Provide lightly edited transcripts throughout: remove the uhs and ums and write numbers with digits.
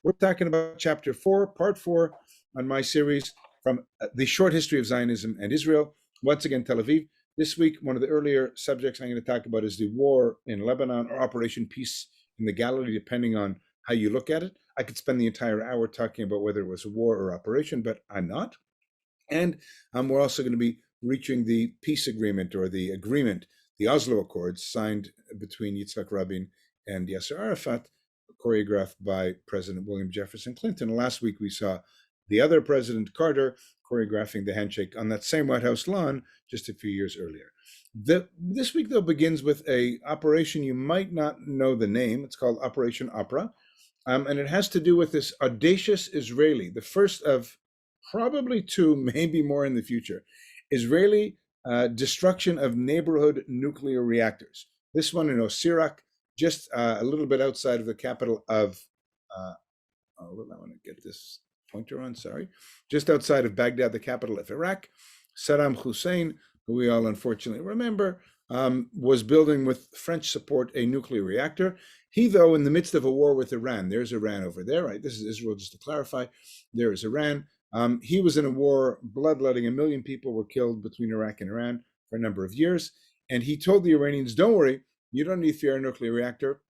We're talking about Chapter 4, Part 4 on my series from the short history of Zionism and Israel. Once again, Tel Aviv. This week, one of the earlier subjects I'm going to talk about is the war in Lebanon or Operation Peace in the Galilee, depending on how you look at it. I could spend the entire hour talking about whether it was a war or operation, but I'm not. And we're also going to be reaching the peace agreement or the agreement, the Oslo Accords signed between Yitzhak Rabin and Yasser Arafat, choreographed by President William Jefferson Clinton. Last week we saw the other President Carter choreographing the handshake on that same White House lawn just a few years earlier. This week, though, begins with a operation you might not know the name. It's called Operation Opera, and it has to do with this audacious Israeli, the first of probably two, maybe more in the future, Israeli destruction of neighborhood nuclear reactors. This one in Osirak, just a little bit outside of the capital of, I want to get this pointer on, sorry. Just outside of Baghdad, the capital of Iraq. Saddam Hussein, who we all unfortunately remember, was building with French support a nuclear reactor. He, though, in the midst of a war with Iran, there's Iran over there, right? This is Israel, just to clarify. There is Iran. He was in a war, bloodletting. 1 million people were killed between Iraq and Iran for a number of years. And he told the Iranians, don't worry, you don't need to fear a nuclear reactor.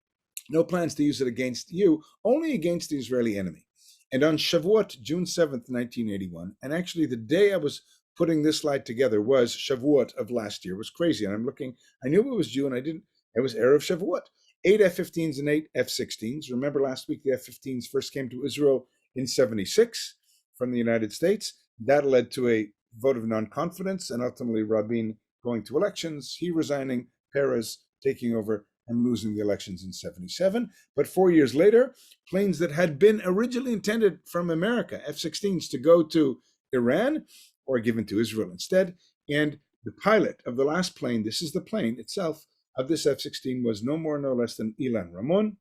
No plans to use it against you, only against the Israeli enemy. And on Shavuot, June 7th, 1981, and actually the day I was putting this slide together was Shavuot of last year. It was crazy. And I'm looking, I knew it was June. It was Erev Shavuot. 8 F-15s and 8 F-16s. Remember last week, the F-15s first came to Israel in 76 from the United States. That led to a vote of non-confidence and ultimately Rabin going to elections, he resigning, Peres taking over and losing the elections in 77. But 4 years later, planes that had been originally intended from America, F-16s, to go to Iran or given to Israel instead. And the pilot of the last plane, this is the plane itself, of this F-16 was no more, no less than Ilan Ramon,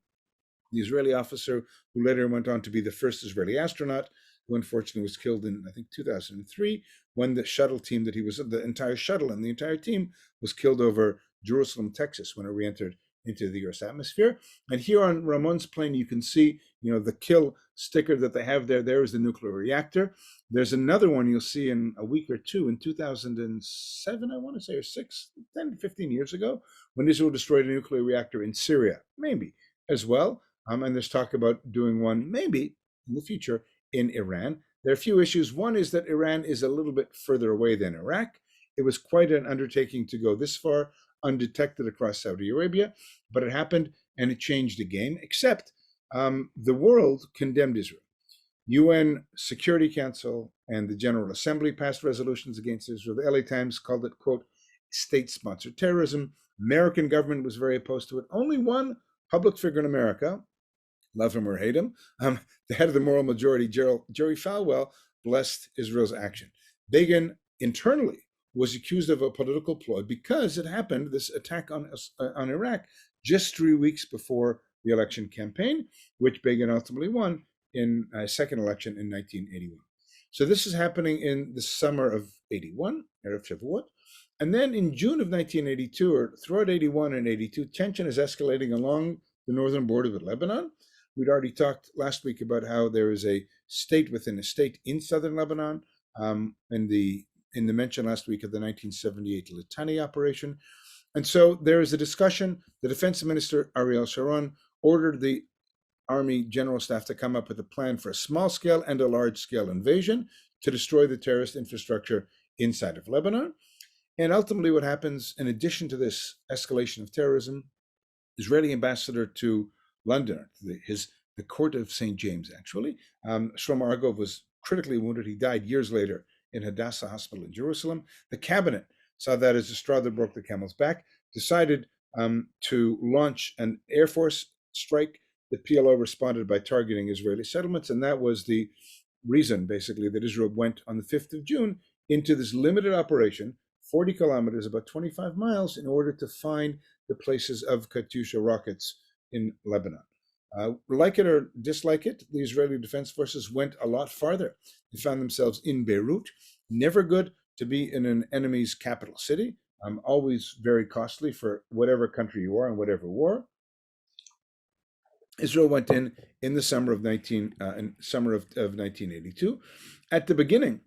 the Israeli officer who later went on to be the first Israeli astronaut, who unfortunately was killed in, I think, 2003, when the shuttle team that he was, the entire shuttle and the entire team was killed over Jerusalem, Texas, when it re-entered into the Earth's atmosphere. And here on Ramon's plane, you can see, the kill sticker that they have there. There is the nuclear reactor. There's another one you'll see in a week or two, in 2007, I want to say, or 10, 15 years ago, when Israel destroyed a nuclear reactor in Syria, maybe as well. And there's talk about doing one, maybe in the future, in Iran. There are a few issues. One is that Iran is a little bit further away than Iraq. It was quite an undertaking to go this far undetected across Saudi Arabia, but it happened and it changed the game, except the world condemned Israel. UN Security Council and the General Assembly passed resolutions against Israel. The LA Times called it, quote, state-sponsored terrorism. American government was very opposed to it. Only one public figure in America, love him or hate him, the head of the moral majority, Jerry Falwell, blessed Israel's action. Begin internally was accused of a political ploy because it happened, this attack on Iraq, just 3 weeks before the election campaign, which Begin ultimately won in a second election in 1981. So this is happening in the summer of 81, Erev Shavuot. And then in June of 1982, or throughout 81 and 82, tension is escalating along the northern border with Lebanon. We'd already talked last week about how there is a state within a state in southern Lebanon, in the mention last week of the 1978 Litani operation. And so there is a discussion. The defense minister, Ariel Sharon, ordered the Army General Staff to come up with a plan for a small-scale and a large-scale invasion to destroy the terrorist infrastructure inside of Lebanon. And ultimately what happens, in addition to this escalation of terrorism, Israeli ambassador to London, the court of St. James, actually, Shlomo Argov was critically wounded. He died years later in Hadassah Hospital in Jerusalem. The cabinet saw that as a straw that broke the camel's back, decided to launch an Air Force strike. The PLO responded by targeting Israeli settlements, and that was the reason, basically, that Israel went on the 5th of June into this limited operation, 40 kilometers, about 25 miles, in order to find the places of Katyusha rockets in Lebanon. Like it or dislike it, the Israeli Defense Forces went a lot farther. They found themselves in Beirut. Never good to be in an enemy's capital city. Always very costly for whatever country you are in whatever war. Israel went in the summer of 1982. At the beginning,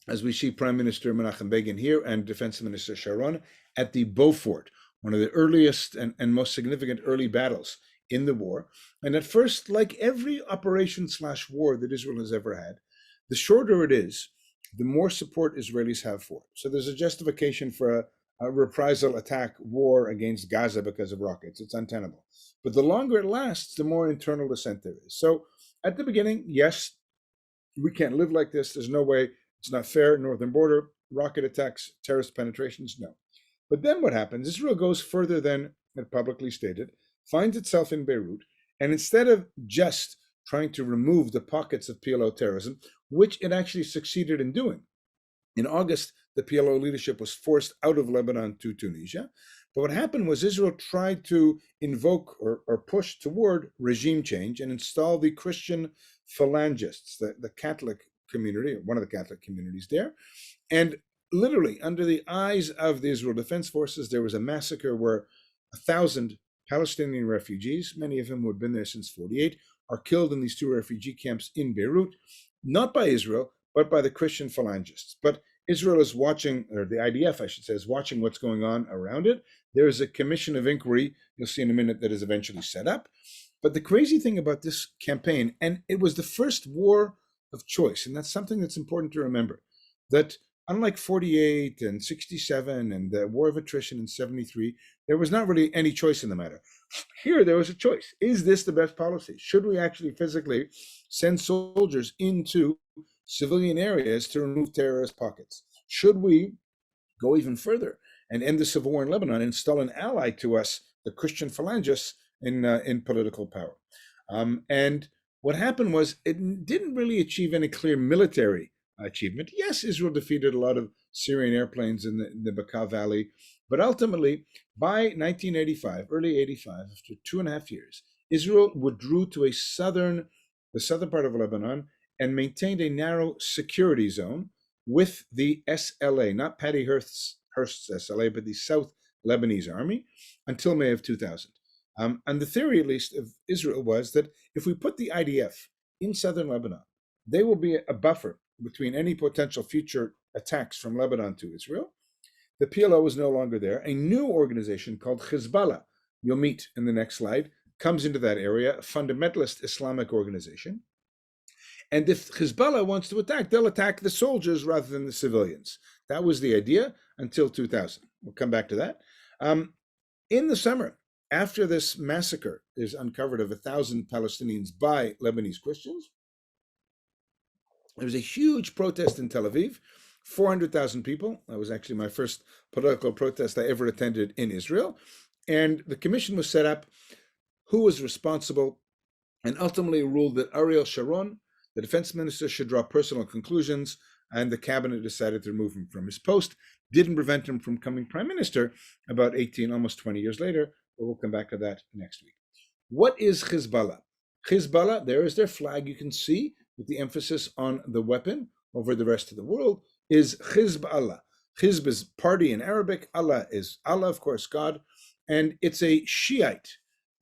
as we see Prime Minister Menachem Begin here and Defense Minister Sharon at the Beaufort, one of the earliest and most significant early battles in the war. And at first, like every operation/war that Israel has ever had, the shorter it is, the more support Israelis have for it. So there's a justification for a reprisal attack war against Gaza because of rockets. It's untenable. But the longer it lasts, the more internal dissent there is. So at the beginning, yes, we can't live like this. There's no way. It's not fair. Northern border, rocket attacks, terrorist penetrations, no. But then what happens? Israel goes further than it publicly stated, finds itself in Beirut, and instead of just trying to remove the pockets of PLO terrorism, which it actually succeeded in doing. In August, the PLO leadership was forced out of Lebanon to Tunisia. But what happened was Israel tried to invoke or push toward regime change and install the Christian phalangists, the Catholic community, one of the Catholic communities there. And literally, under the eyes of the Israel Defense Forces, there was a massacre where 1,000 Palestinian refugees, many of them who had been there since 48, are killed in these two refugee camps in Beirut, not by Israel, but by the Christian phalangists. But Israel is watching, or the IDF, I should say, is watching what's going on around it. There is a commission of inquiry, you'll see in a minute, that is eventually set up. But the crazy thing about this campaign, and it was the first war of choice, and that's something that's important to remember, that unlike 48 and 67 and the war of attrition in 73, there was not really any choice in the matter. Here, there was a choice. Is this the best policy? Should we actually physically send soldiers into civilian areas to remove terrorist pockets? Should we go even further and end the civil war in Lebanon and install an ally to us, the Christian phalangists, in political power? And what happened was it didn't really achieve any clear military achievement. Yes, Israel defeated a lot of Syrian airplanes in the Bekaa Valley, but ultimately, by 1985, early 85, after 2.5 years, Israel withdrew to the southern part of Lebanon and maintained a narrow security zone with the SLA, not Patty Hearst's SLA, but the South Lebanese Army, until May of 2000. And the theory, at least, of Israel was that if we put the IDF in southern Lebanon, they will be a buffer between any potential future attacks from Lebanon to Israel. The PLO is no longer there. A new organization called Hezbollah, you'll meet in the next slide, comes into that area, a fundamentalist Islamic organization. And if Hezbollah wants to attack, they'll attack the soldiers rather than the civilians. That was the idea until 2000. We'll come back to that. In the summer, after this massacre is uncovered of 1,000 Palestinians by Lebanese Christians, there was a huge protest in Tel Aviv, 400,000 people. That was actually my first political protest I ever attended in Israel. And the commission was set up, who was responsible, and ultimately ruled that Ariel Sharon, the defense minister, should draw personal conclusions, and the cabinet decided to remove him from his post. Didn't prevent him from becoming prime minister about 18, almost 20 years later, but we'll come back to that next week. What is Hezbollah? Hezbollah, there is their flag, you can see, with the emphasis on the weapon over the rest of the world, is Hezbollah. Hizb is party in Arabic, Allah is Allah, of course, God, and it's a Shiite.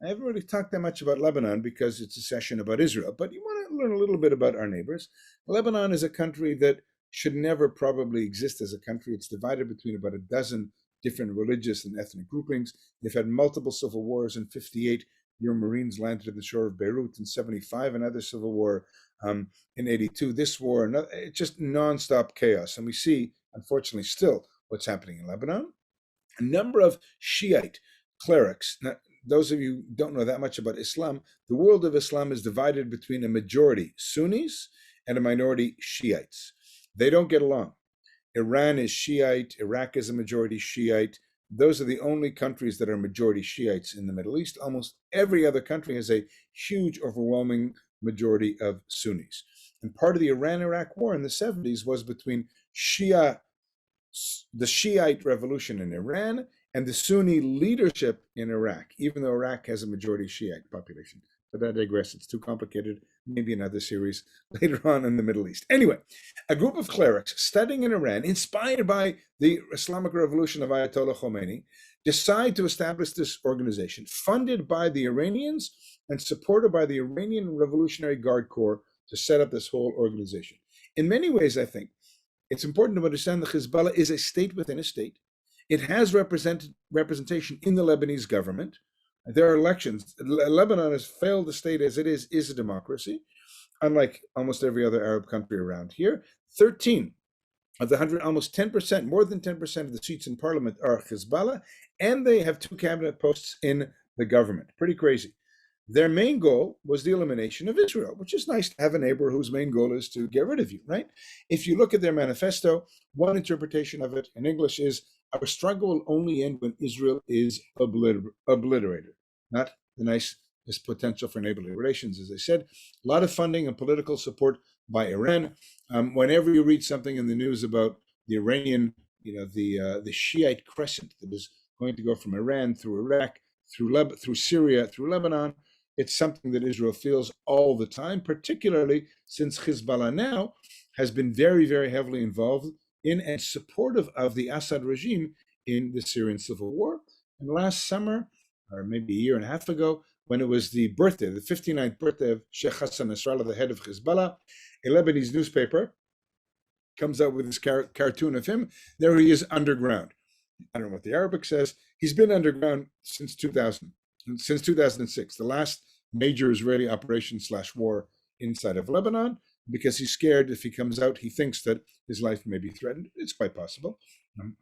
I haven't really talked that much about Lebanon because it's a session about Israel, but you want to learn a little bit about our neighbors. Lebanon is a country that should never probably exist as a country. It's divided between about a dozen different religious and ethnic groupings. They've had multiple civil wars. In 58, your Marines landed at the shore of Beirut. In 75, another civil war. In 82, this war. It's just nonstop chaos. And we see, unfortunately, still what's happening in Lebanon. A number of Shiite clerics. Now, those of you who don't know that much about Islam, the world of Islam is divided between a majority Sunnis and a minority Shiites. They don't get along. Iran is Shiite, Iraq is a majority Shiite. Those are the only countries that are majority Shiites in the Middle East. Almost every other country has a huge, overwhelming majority of Sunnis. And part of the Iran-Iraq war in the 70s was between the Shiite revolution in Iran and the Sunni leadership in Iraq, even though Iraq has a majority Shiite population. but I digress. It's too complicated. Maybe another series later on in the Middle East. Anyway, a group of clerics studying in Iran, inspired by the Islamic revolution of Ayatollah Khomeini, decide to establish this organization, funded by the Iranians and supported by the Iranian Revolutionary Guard Corps, to set up this whole organization. In many ways, I think it's important to understand that Hezbollah is a state within a state. It has representation in the Lebanese government. There are elections. Lebanon, as failed a state as it is a democracy, unlike almost every other Arab country around here. 13 of the 100, almost 10%, more than 10% of the seats in parliament are Hezbollah, and they have 2 cabinet posts in the government. Pretty crazy. Their main goal was the elimination of Israel, which is nice to have a neighbor whose main goal is to get rid of you, right? If you look at their manifesto, one interpretation of it in English is, our struggle will only end when Israel is obliterated. Not the nice potential for neighborly relations, as I said. A lot of funding and political support by Iran. Whenever you read something in the news about the Iranian, the Shiite crescent that is going to go from Iran through Iraq, through Syria, through Lebanon, it's something that Israel feels all the time, particularly since Hezbollah now has been very, very heavily involved in and supportive of the Assad regime in the Syrian civil war. And last summer, or maybe a year and a half ago, when it was the 59th birthday of Sheikh Hassan Nasrallah, the head of Hezbollah, a Lebanese newspaper comes out with this cartoon of him. There he is underground. I don't know what the Arabic says. He's been underground since 2006, the last major Israeli operation / war inside of Lebanon, because he's scared if he comes out, he thinks that his life may be threatened. It's quite possible.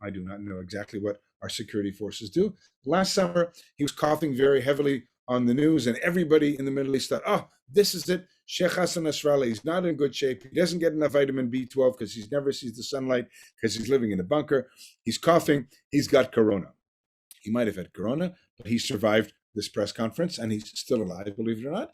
I do not know exactly what our security forces do. Last summer, he was coughing very heavily on the news, and everybody in the Middle East thought, oh, this is it. Sheikh Hassan Nasrallah, he's not in good shape. He doesn't get enough vitamin B12 because he never sees the sunlight because he's living in a bunker. He's coughing. He's got corona. He might have had corona, but he survived this press conference, and he's still alive, believe it or not.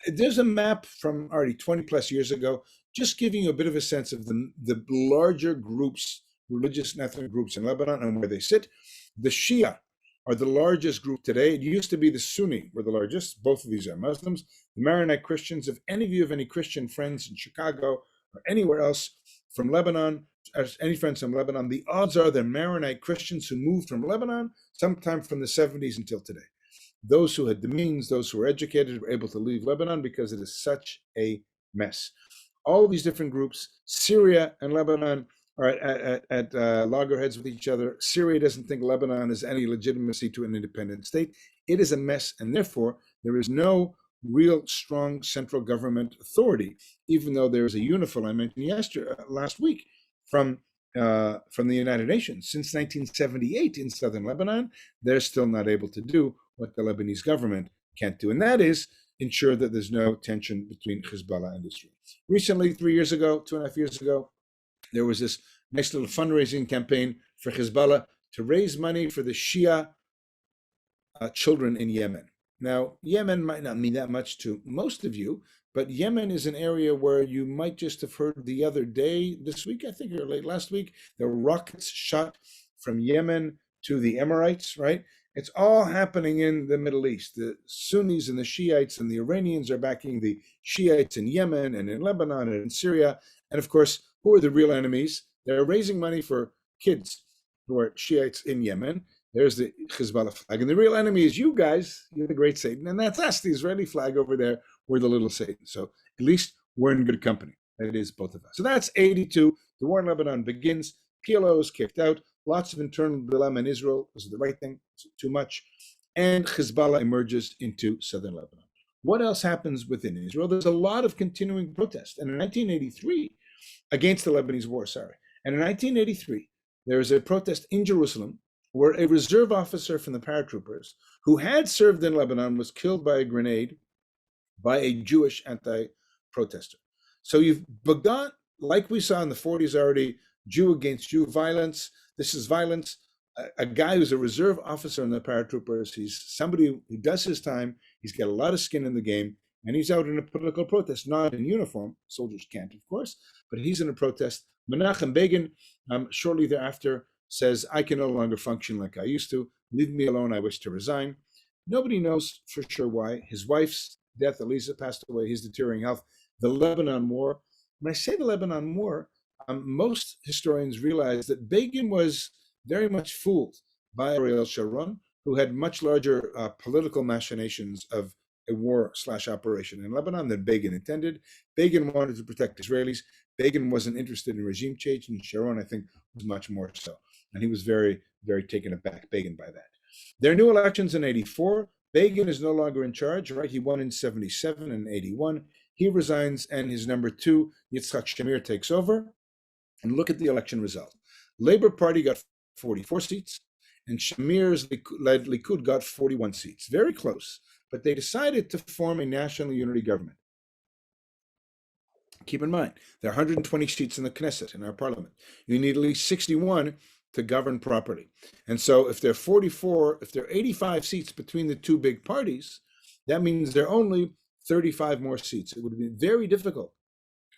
There's a map from already 20 plus years ago, just giving you a bit of a sense of the larger groups, religious and ethnic groups in Lebanon and where they sit. The Shia are the largest group today. It used to be the Sunni were the largest. Both of these are Muslims. The Maronite Christians, if any of you have any Christian friends in Chicago or anywhere else from Lebanon, or any friends from Lebanon, the odds are they're Maronite Christians who moved from Lebanon sometime from the 70s until today. Those who had the means, those who were educated, were able to leave Lebanon because it is such a mess. All these different groups, Syria and Lebanon, are at loggerheads with each other. Syria doesn't think Lebanon has any legitimacy to an independent state. It is a mess, and therefore there is no real strong central government authority, even though there is a UNIFIL I mentioned last week from the United Nations. Since 1978 in southern Lebanon, they're still not able to do what the Lebanese government can't do, and that is ensure that there's no tension between Hezbollah and Israel. Recently, 2.5 years ago, there was this nice little fundraising campaign for Hezbollah to raise money for the Shia children in Yemen. Now, Yemen might not mean that much to most of you, but Yemen is an area where you might just have heard the other day, this week, I think, or late last week, there were rockets shot from Yemen to the Emirates, right? It's all happening in the Middle East. The Sunnis and the Shiites and the Iranians are backing the Shiites in Yemen and in Lebanon and in Syria. And of course, who are the real enemies? They're raising money for kids who are Shiites in Yemen. There's the Hezbollah flag. And the real enemy is you guys. You're the great Satan. And that's us, the Israeli flag over there. We're the little Satan. So at least we're in good company. That is both of us. So that's 82. The war in Lebanon begins. PLO is kicked out. Lots of internal dilemma in Israel. Was it the right thing? Was it too much? And Hezbollah emerges into southern Lebanon. What else happens within Israel? There's a lot of continuing protest. And in 1983, against the Lebanese war, And in 1983, there was a protest in Jerusalem where a reserve officer from the paratroopers who had served in Lebanon was killed by a grenade by a Jewish anti-protester. So you've begun, like we saw in the 40s already, Jew against Jew violence. This is violence. A guy who's a reserve officer in the paratroopers, he's somebody who does his time, he's got a lot of skin in the game, and he's out in a political protest, not in uniform. Soldiers can't, of course, but he's in a protest. Menachem Begin, shortly thereafter, says, I can no longer function like I used to. Leave me alone. I wish to resign. Nobody knows for sure why. His wife's death. Elisa passed away, his deteriorating health. The Lebanon War. When I say the Lebanon War, most historians realize that Begin was very much fooled by Ariel Sharon, who had much larger political machinations of a war/operation in Lebanon than Begin intended. Begin wanted to protect Israelis. Begin wasn't interested in regime change, and Sharon, I think, was much more so. And he was very, very taken aback, Begin, by that. There are new elections in 84. Begin is no longer in charge, right? He won in 77 and 81. He resigns, and his number two, Yitzhak Shamir, takes over. And look at the election result. Labour Party got 44 seats, and Shamir's led Likud got 41 seats. Very close, but they decided to form a national unity government. Keep in mind, there are 120 seats in the Knesset, in our parliament. You need at least 61 to govern properly. And so if there are 44, if there are 85 seats between the two big parties, that means there are only 35 more seats. It would be very difficult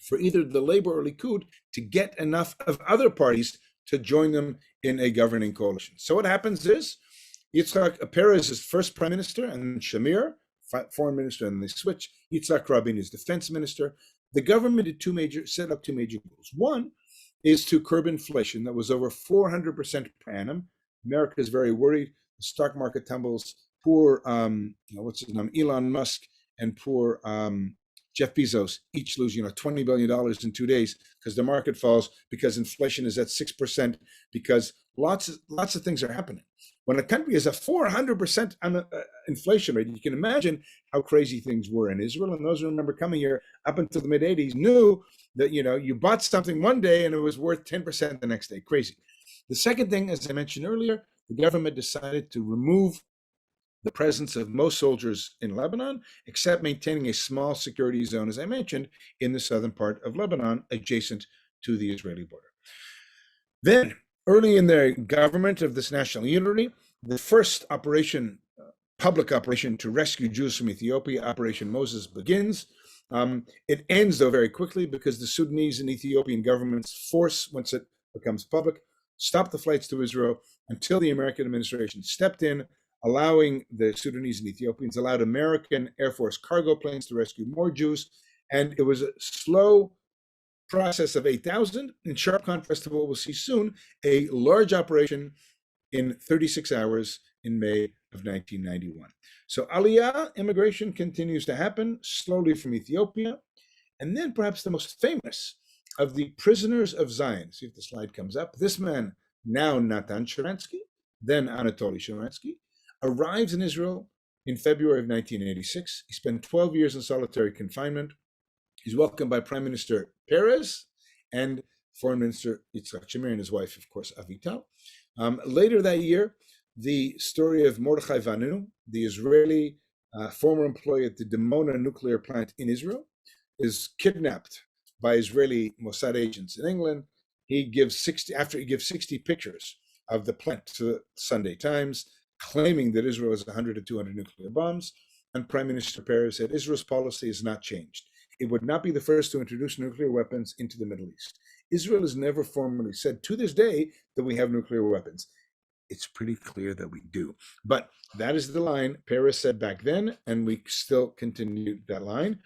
for either the Labour or Likud to get enough of other parties to join them in a governing coalition. So what happens is Yitzhak Peres is first prime minister, and Shamir, foreign minister, and they switch. Yitzhak Rabin is defense minister. The government did set up two major goals. One is to curb inflation that was over 400% per annum. America is very worried. The stock market tumbles. Poor, what's his name, Elon Musk, and poor Jeff Bezos each lose, $20 billion in 2 days because the market falls, because inflation is at 6%, because lots of things are happening. When a country has a 400% inflation rate, you can imagine how crazy things were in Israel. And those who remember coming here up until the mid-'80s knew that, you bought something one day and it was worth 10% the next day. Crazy. The second thing, as I mentioned earlier, the government decided to remove the presence of most soldiers in Lebanon, except maintaining a small security zone, as I mentioned, in the southern part of Lebanon, adjacent to the Israeli border. Then, early in the government of this national unity, the first operation, public operation to rescue Jews from Ethiopia, Operation Moses, begins. It ends, though, very quickly because the Sudanese and Ethiopian governments force, once it becomes public, stop the flights to Israel until the American administration stepped in, allowing the Sudanese and Ethiopians, allowed American Air Force cargo planes to rescue more Jews. And it was a slow process of 8,000, in sharp contrast to what we'll see soon, a large operation in 36 hours in May of 1991. So Aliyah, immigration continues to happen slowly from Ethiopia. And then perhaps the most famous of the prisoners of Zion, see if the slide comes up, this man, now Natan Schwarenski, then Anatoly Schwarenski, arrives in Israel in February of 1986. He spent 12 years in solitary confinement. He's welcomed by Prime Minister Peres and Foreign Minister Yitzhak Shamir and his wife, of course, Avital. Later that year, the story of Mordechai Vanunu, the Israeli former employee at the Dimona nuclear plant in Israel, is kidnapped by Israeli Mossad agents in England. After he gives 60 pictures of the plant to the Sunday Times, claiming that Israel has 100 to 200 nuclear bombs, and Prime Minister Peres said Israel's policy has not changed. It would not be the first to introduce nuclear weapons into the Middle East. Israel has never formally said to this day that we have nuclear weapons. It's pretty clear that we do. But that is the line Peres said back then, and we still continue that line.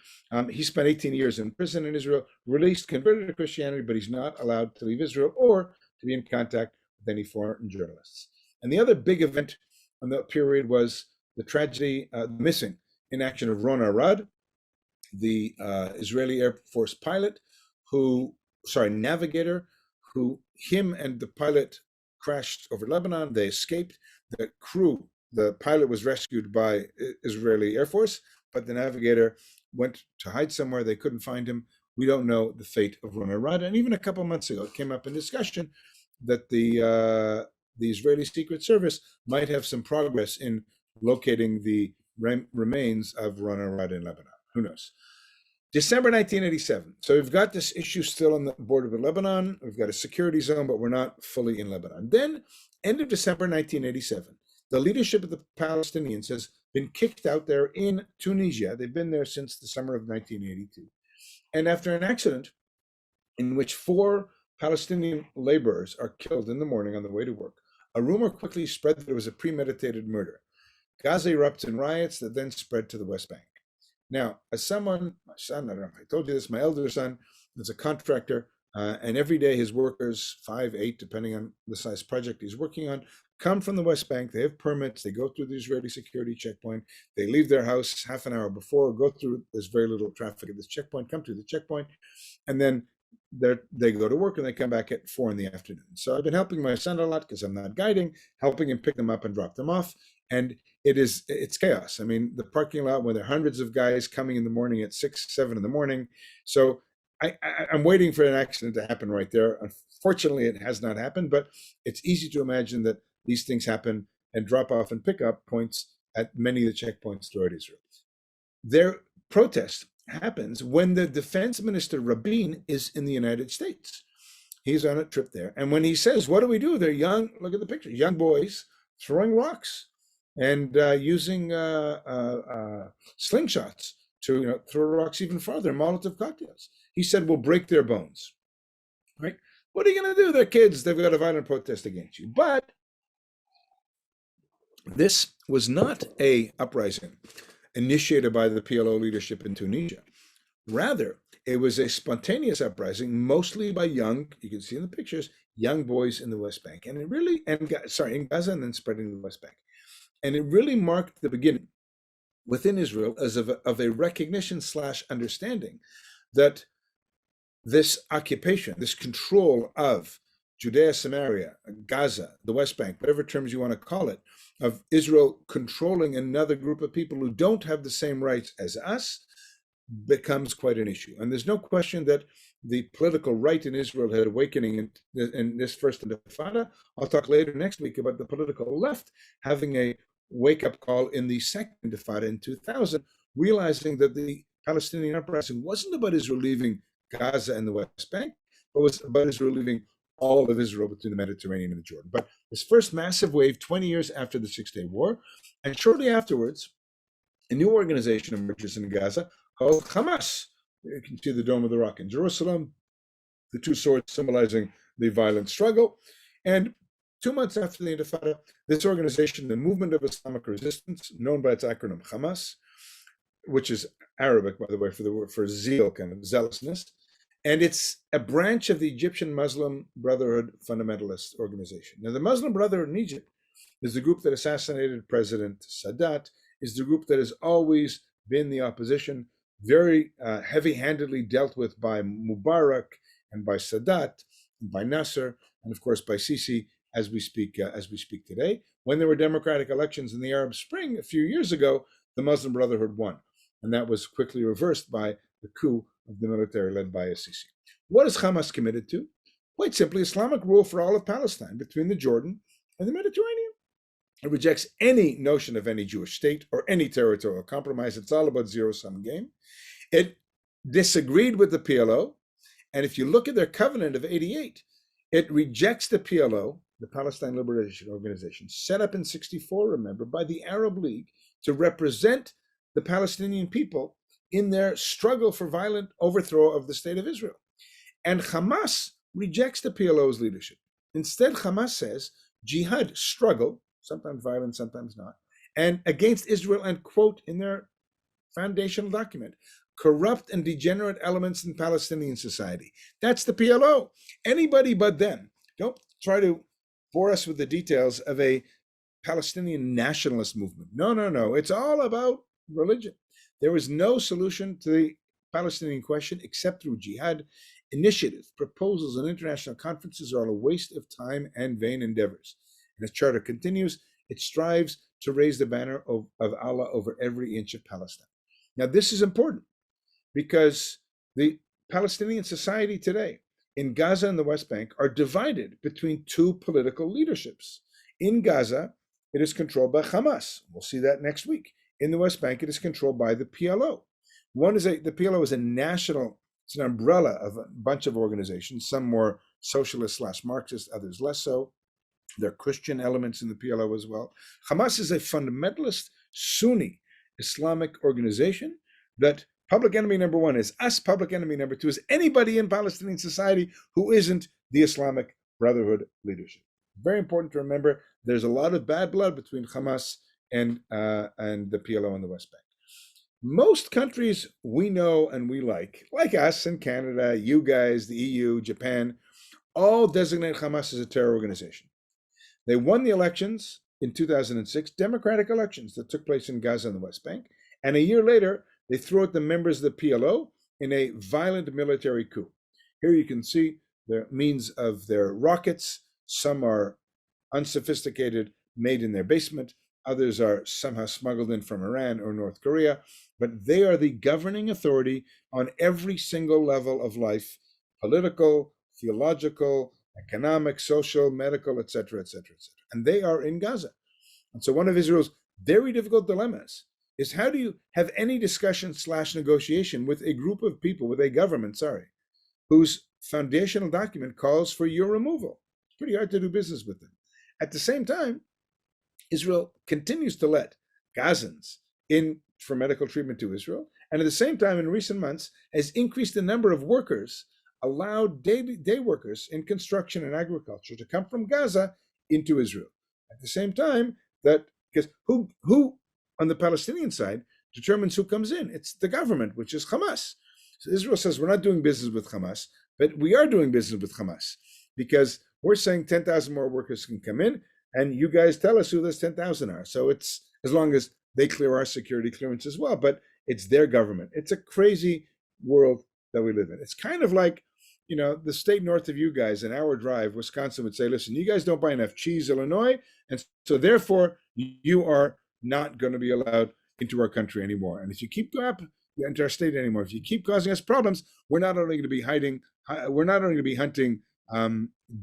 He spent 18 years in prison in Israel, released, converted to Christianity, but he's not allowed to leave Israel or to be in contact with any foreign journalists. And the other big event in that period was the tragedy, missing in action of Ron Arad, the Israeli Air Force navigator, who him and the pilot crashed over Lebanon. They escaped. The pilot was rescued by Israeli Air Force, but the navigator went to hide somewhere. They couldn't find him. We don't know the fate of Ron Arad. And even a couple of months ago, it came up in discussion that the Israeli Secret Service might have some progress in locating the remains of Ron Arad in Lebanon. Who knows? December 1987. So we've got this issue still on the border with Lebanon. We've got a security zone, but we're not fully in Lebanon. Then, end of December 1987, the leadership of the Palestinians has been kicked out there in Tunisia. They've been there since the summer of 1982. And after an accident in which 4 Palestinian laborers are killed in the morning on the way to work, a rumor quickly spread that it was a premeditated murder. Gaza erupts in riots that then spread to the West Bank. Now, as someone, my son, I don't know if I told you this, my elder son is a contractor, and every day his workers, 5, 8, depending on the size project he's working on, come from the West Bank. They have permits. They go through the Israeli security checkpoint. They leave their house half an hour before, go through, there's very little traffic at this checkpoint, come to the checkpoint, and then they go to work and they come back at 4 in the afternoon. So I've been helping my son a lot because I'm not guiding, helping him pick them up and drop them off. And it's chaos. I mean, the parking lot where there are hundreds of guys coming in the morning at 6, 7 in the morning. So I'm waiting for an accident to happen right there. Unfortunately, it has not happened, but it's easy to imagine that these things happen and drop off and pick up points at many of the checkpoints throughout Israel. Their protest happens when the defense minister Rabin is in the United States. He's on a trip there. And when he says, what do we do? They're young, look at the picture, young boys throwing rocks and using slingshots to throw rocks even farther, Molotov cocktails. He said, we'll break their bones, right? What are you going to do? They're kids. They've got a violent protest against you. But this was not a uprising initiated by the PLO leadership in Tunisia. Rather, it was a spontaneous uprising, mostly by young, you can see in the pictures, young boys in the West Bank. And it really, in Gaza and then spreading to the West Bank. And it really marked the beginning within Israel as of a recognition / understanding that this occupation, this control of Judea, Samaria, Gaza, the West Bank, whatever terms you want to call it, of Israel controlling another group of people who don't have the same rights as us, becomes quite an issue. And there's no question that the political right in Israel had awakening in this first intifada. I'll talk later next week about the political left having a wake-up call in the second intifada in 2000, realizing that the Palestinian uprising wasn't about Israel leaving Gaza and the West Bank, but was about Israel leaving all of Israel between the Mediterranean and the Jordan. But this first massive wave, 20 years after the Six-Day War, and shortly afterwards, a new organization emerges in Gaza called Hamas. You can see the Dome of the Rock in Jerusalem, the two swords symbolizing the violent struggle. And 2 months after the Intifada, this organization, the Movement of Islamic Resistance, known by its acronym Hamas, which is Arabic, by the way, for the word for zeal, kind of zealousness, and it's a branch of the Egyptian Muslim Brotherhood fundamentalist organization. Now, the Muslim Brotherhood in Egypt is the group that assassinated President Sadat, is the group that has always been the opposition, very heavy-handedly dealt with by Mubarak and by Sadat and by Nasser, and of course by Sisi as we speak today. When there were democratic elections in the Arab Spring a few years ago, the Muslim Brotherhood won, and that was quickly reversed by the coup of the military led by Sisi. What is Hamas committed to? Quite simply, Islamic rule for all of Palestine between the Jordan and the Mediterranean. It rejects any notion of any Jewish state or any territorial compromise. It's all about zero-sum game. It disagreed with the PLO, and if you look at their covenant of 88, it rejects the PLO, the Palestine Liberation Organization, set up in 64, remember, by the Arab League to represent the Palestinian people in their struggle for violent overthrow of the state of Israel. And Hamas rejects the PLO's leadership. Instead, Hamas says, jihad, struggle, sometimes violent, sometimes not, and against Israel, and quote in their foundational document, corrupt and degenerate elements in Palestinian society. That's the PLO. Anybody but them. Don't try to bore us with the details of a Palestinian nationalist movement. No. It's all about religion. There is no solution to the Palestinian question except through jihad. Initiatives, proposals, and international conferences are all a waste of time and vain endeavors. And the charter continues, it strives to raise the banner of Allah over every inch of Palestine. Now, this is important because the Palestinian society today in Gaza and the West Bank are divided between two political leaderships. In Gaza, it is controlled by Hamas. We'll see that next week. In the West Bank, it is controlled by the PLO. The PLO is a national, it's an umbrella of a bunch of organizations, some more socialist / Marxist, others less so. There are Christian elements in the PLO as well. Hamas is a fundamentalist Sunni Islamic organization that public enemy number one is us, public enemy number two is anybody in Palestinian society who isn't the Islamic Brotherhood leadership. Very important to remember, there's a lot of bad blood between Hamas and the PLO in the West Bank. Most countries we know and we like us in Canada, you guys, the EU, Japan, all designate Hamas as a terror organization. They won the elections in 2006, democratic elections that took place in Gaza and the West Bank. And a year later, they threw out the members of the PLO in a violent military coup. Here you can see the means of their rockets. Some are unsophisticated, made in their basement. Others are somehow smuggled in from Iran or North Korea. But they are the governing authority on every single level of life, political, theological, economic, social, medical, etc., etc., etc. And they are in Gaza. And so one of Israel's very difficult dilemmas is how do you have any discussion slash negotiation with a group of people, with a government, whose foundational document calls for your removal? It's pretty hard to do business with them. At the same time, Israel continues to let Gazans in for medical treatment to Israel, and at the same time, in recent months, has increased the number of workers allowed day workers in construction and agriculture to come from Gaza into Israel. At the same time, that because who on the Palestinian side determines who comes in? It's the government, which is Hamas. So Israel says we're not doing business with Hamas, but we are doing business with Hamas because we're saying 10,000 more workers can come in, and you guys tell us who those 10,000 are. So it's as long as they clear our security clearance as well, but it's their government. It's a crazy world that we live in. It's kind of like, the state north of you guys, an hour drive, Wisconsin would say, listen, you guys don't buy enough cheese, Illinois, and so therefore you are not going to be allowed into our country anymore. And if you keep into our state anymore, if you keep causing us problems, we're not only going to be hunting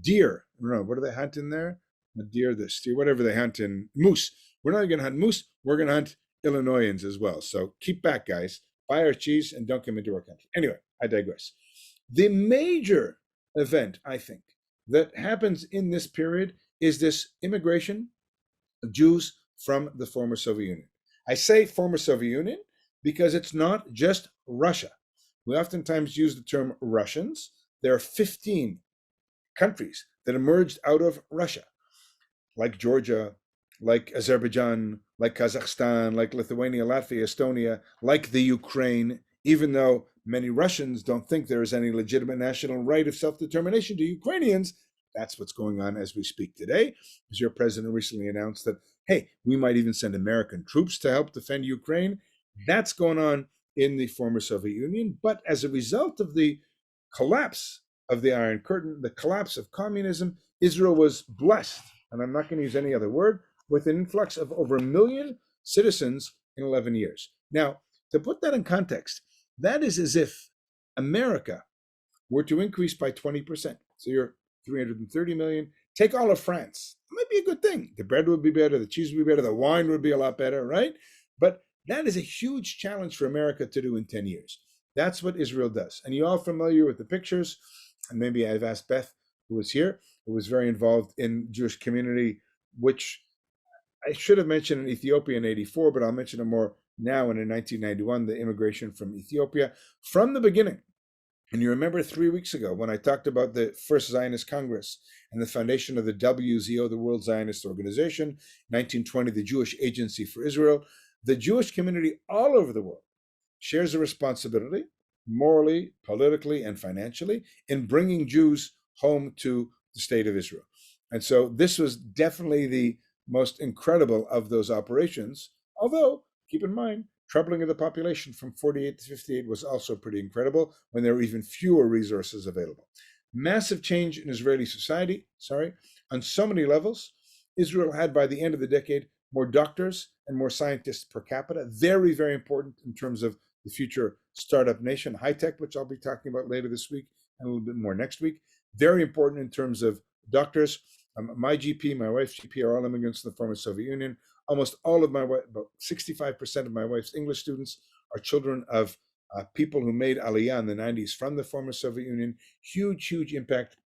deer. No, what do they hunt in there? The deer, the steer, whatever they hunt in moose. We're not going to hunt moose. We're going to hunt Illinoisans as well. So keep back, guys. Buy our cheese and don't come into our country. Anyway, I digress. The major event, I think, that happens in this period is this immigration of Jews from the former Soviet Union. I say former Soviet Union because it's not just Russia. We oftentimes use the term Russians. There are 15 countries that emerged out of Russia, like Georgia, like Azerbaijan, like Kazakhstan, like Lithuania, Latvia, Estonia, like the Ukraine, even though many Russians don't think there is any legitimate national right of self-determination to Ukrainians. That's what's going on as we speak today, as your president recently announced that, hey, we might even send American troops to help defend Ukraine. That's going on in the former Soviet Union. But as a result of the collapse of the Iron Curtain, the collapse of communism, Israel was blessed, and I'm not going to use any other word, with an influx of over 1 million citizens in 11 years. Now, to put that in context, that is as if America were to increase by 20%. So you're 330 million. Take all of France. It might be a good thing. The bread would be better, the cheese would be better, the wine would be a lot better, right? But that is a huge challenge for America to do in 10 years. That's what Israel does. And you're all familiar with the pictures. And maybe I've asked Beth, who was here, who was very involved in Jewish community, which I should have mentioned in Ethiopia in 84, but I'll mention it more now and in 1991, the immigration from Ethiopia from the beginning. And you remember 3 weeks ago when I talked about the First Zionist Congress and the foundation of the WZO, the World Zionist Organization, 1920, the Jewish Agency for Israel. The Jewish community all over the world shares a responsibility, morally, politically, and financially, in bringing Jews home to the state of Israel. And so this was definitely the most incredible of those operations, although, keep in mind, trebling of the population from 48 to 58 was also pretty incredible when there were even fewer resources available. Massive change in Israeli society, on so many levels. Israel had, by the end of the decade, more doctors and more scientists per capita. Very, very important in terms of the future startup nation, high tech, which I'll be talking about later this week and a little bit more next week. Very important in terms of doctors. My GP, my wife's GP are all immigrants from the former Soviet Union. Almost all of my wife, about 65% of my wife's English students are children of people who made Aliyah in the 90s from the former Soviet Union. Huge, huge impact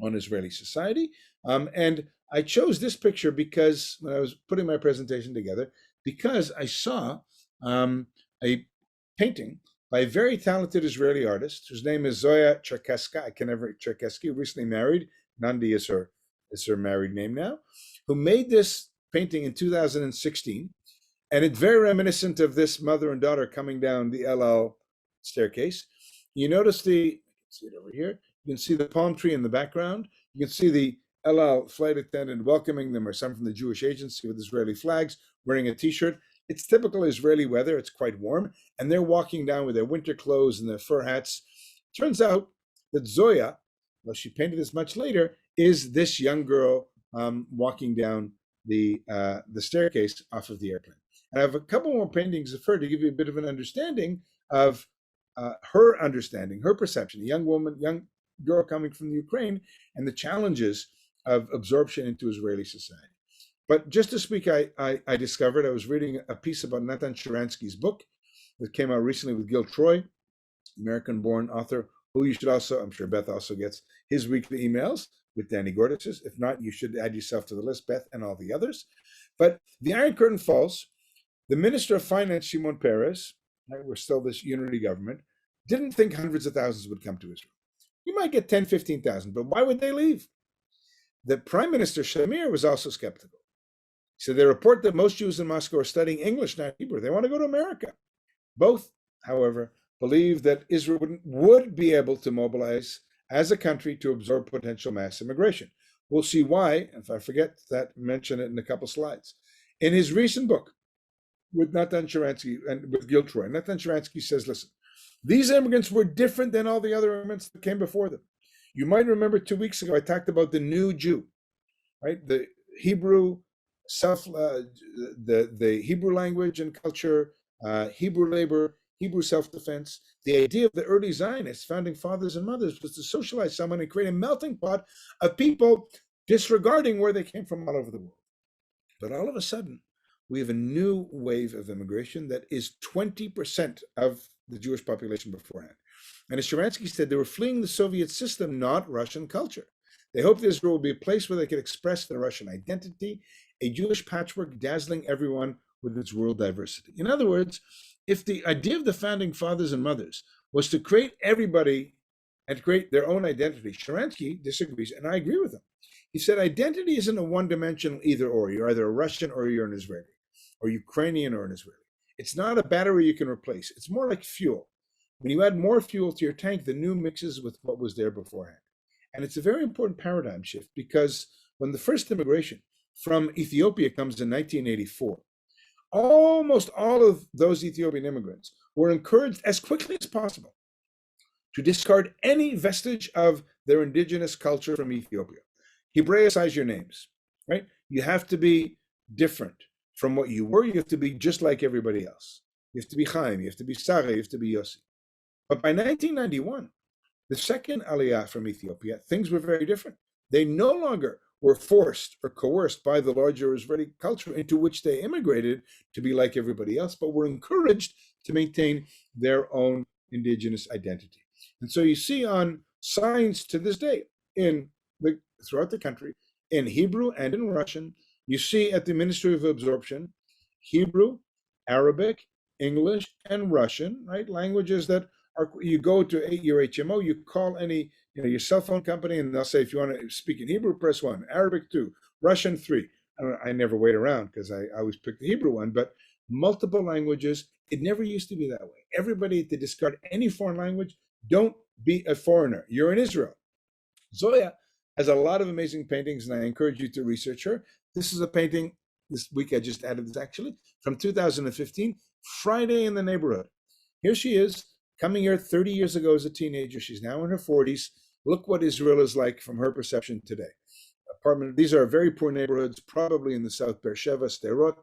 on Israeli society. And I chose this picture because when I was putting my presentation together, because I saw a painting by a very talented Israeli artist whose name is Zoya Cherkesky, recently married. Nandi is her married name now, who made this painting in 2016. And it's very reminiscent of this mother and daughter coming down the El staircase. You notice you can see it over here. You can see the palm tree in the background. You can see the El flight attendant welcoming them, or some from the Jewish agency with Israeli flags, wearing a t-shirt. It's typical Israeli weather. It's quite warm. And they're walking down with their winter clothes and their fur hats. Turns out that Zoya, well, she painted this much later, is this young girl walking down the staircase off of the airplane. And I have a couple more paintings of her to give you a bit of an understanding of her perception, a young woman, young girl coming from the Ukraine, and the challenges of absorption into Israeli society. But just this week, I discovered, I was reading a piece about Natan Sharansky's book that came out recently with Gil Troy, American-born author, who you should also, I'm sure Beth also gets his weekly emails with Danny Gordis's. If not, you should add yourself to the list, Beth and all the others. But the Iron Curtain falls. The Minister of Finance, Shimon Peres, right, we're still this unity government, didn't think hundreds of thousands would come to Israel. You might get 10, 15,000, but why would they leave? The Prime Minister, Shamir, was also skeptical. So they report that most Jews in Moscow are studying English, not Hebrew. They want to go to America. Both, however, believe that Israel would be able to mobilize as a country to absorb potential mass immigration. We'll see why, if I forget that, mention it in a couple slides. In his recent book with Natan Sharansky and with Gil Troy, Natan Sharansky says, listen, these immigrants were different than all the other immigrants that came before them. You might remember 2 weeks ago, I talked about the new Jew, right? The Hebrew the Hebrew language and culture, Hebrew labor, Hebrew self-defense. The idea of the early Zionists, founding fathers and mothers, was to socialize someone and create a melting pot of people disregarding where they came from all over the world. But all of a sudden, we have a new wave of immigration that is 20% of the Jewish population beforehand. And as Sharansky said, they were fleeing the Soviet system, not Russian culture. They hoped Israel would be a place where they could express their Russian identity, a Jewish patchwork dazzling everyone with its world diversity. In other words, if the idea of the founding fathers and mothers was to create everybody and create their own identity, Sharansky disagrees, and I agree with him. He said identity isn't a one-dimensional either-or. You're either a Russian or you're an Israeli, or Ukrainian or an Israeli. It's not a battery you can replace. It's more like fuel. When you add more fuel to your tank, the new mixes with what was there beforehand. And it's a very important paradigm shift, because when the first immigration from Ethiopia comes in 1984, almost all of those Ethiopian immigrants were encouraged as quickly as possible to discard any vestige of their indigenous culture from Ethiopia. Hebraicize your names, right? You have to be different from what you were. You have to be just like everybody else. You have to be Chaim, you have to be Sarah, you have to be Yossi. But by 1991, the second Aliyah from Ethiopia, things were very different. They no longer were forced or coerced by the larger Israeli culture into which they immigrated to be like everybody else, but were encouraged to maintain their own indigenous identity. And so you see on signs to this day throughout the country, in Hebrew and in Russian, you see at the Ministry of Absorption, Hebrew, Arabic, English, and Russian, right? Languages that you go to your HMO, you call any, your cell phone company, and they'll say, if you want to speak in Hebrew, press 1, Arabic 2, Russian 3. I never wait around because I always pick the Hebrew one, but multiple languages. It never used to be that way. Everybody, to discard any foreign language, don't be a foreigner. You're in Israel. Zoya has a lot of amazing paintings, and I encourage you to research her. This is a painting, this week I just added this actually, from 2015, Friday in the Neighborhood. Here she is, coming here 30 years ago as a teenager. She's now in her 40s. Look what Israel is like from her perception today. These are very poor neighborhoods, probably in the South, Beersheba, Sderot,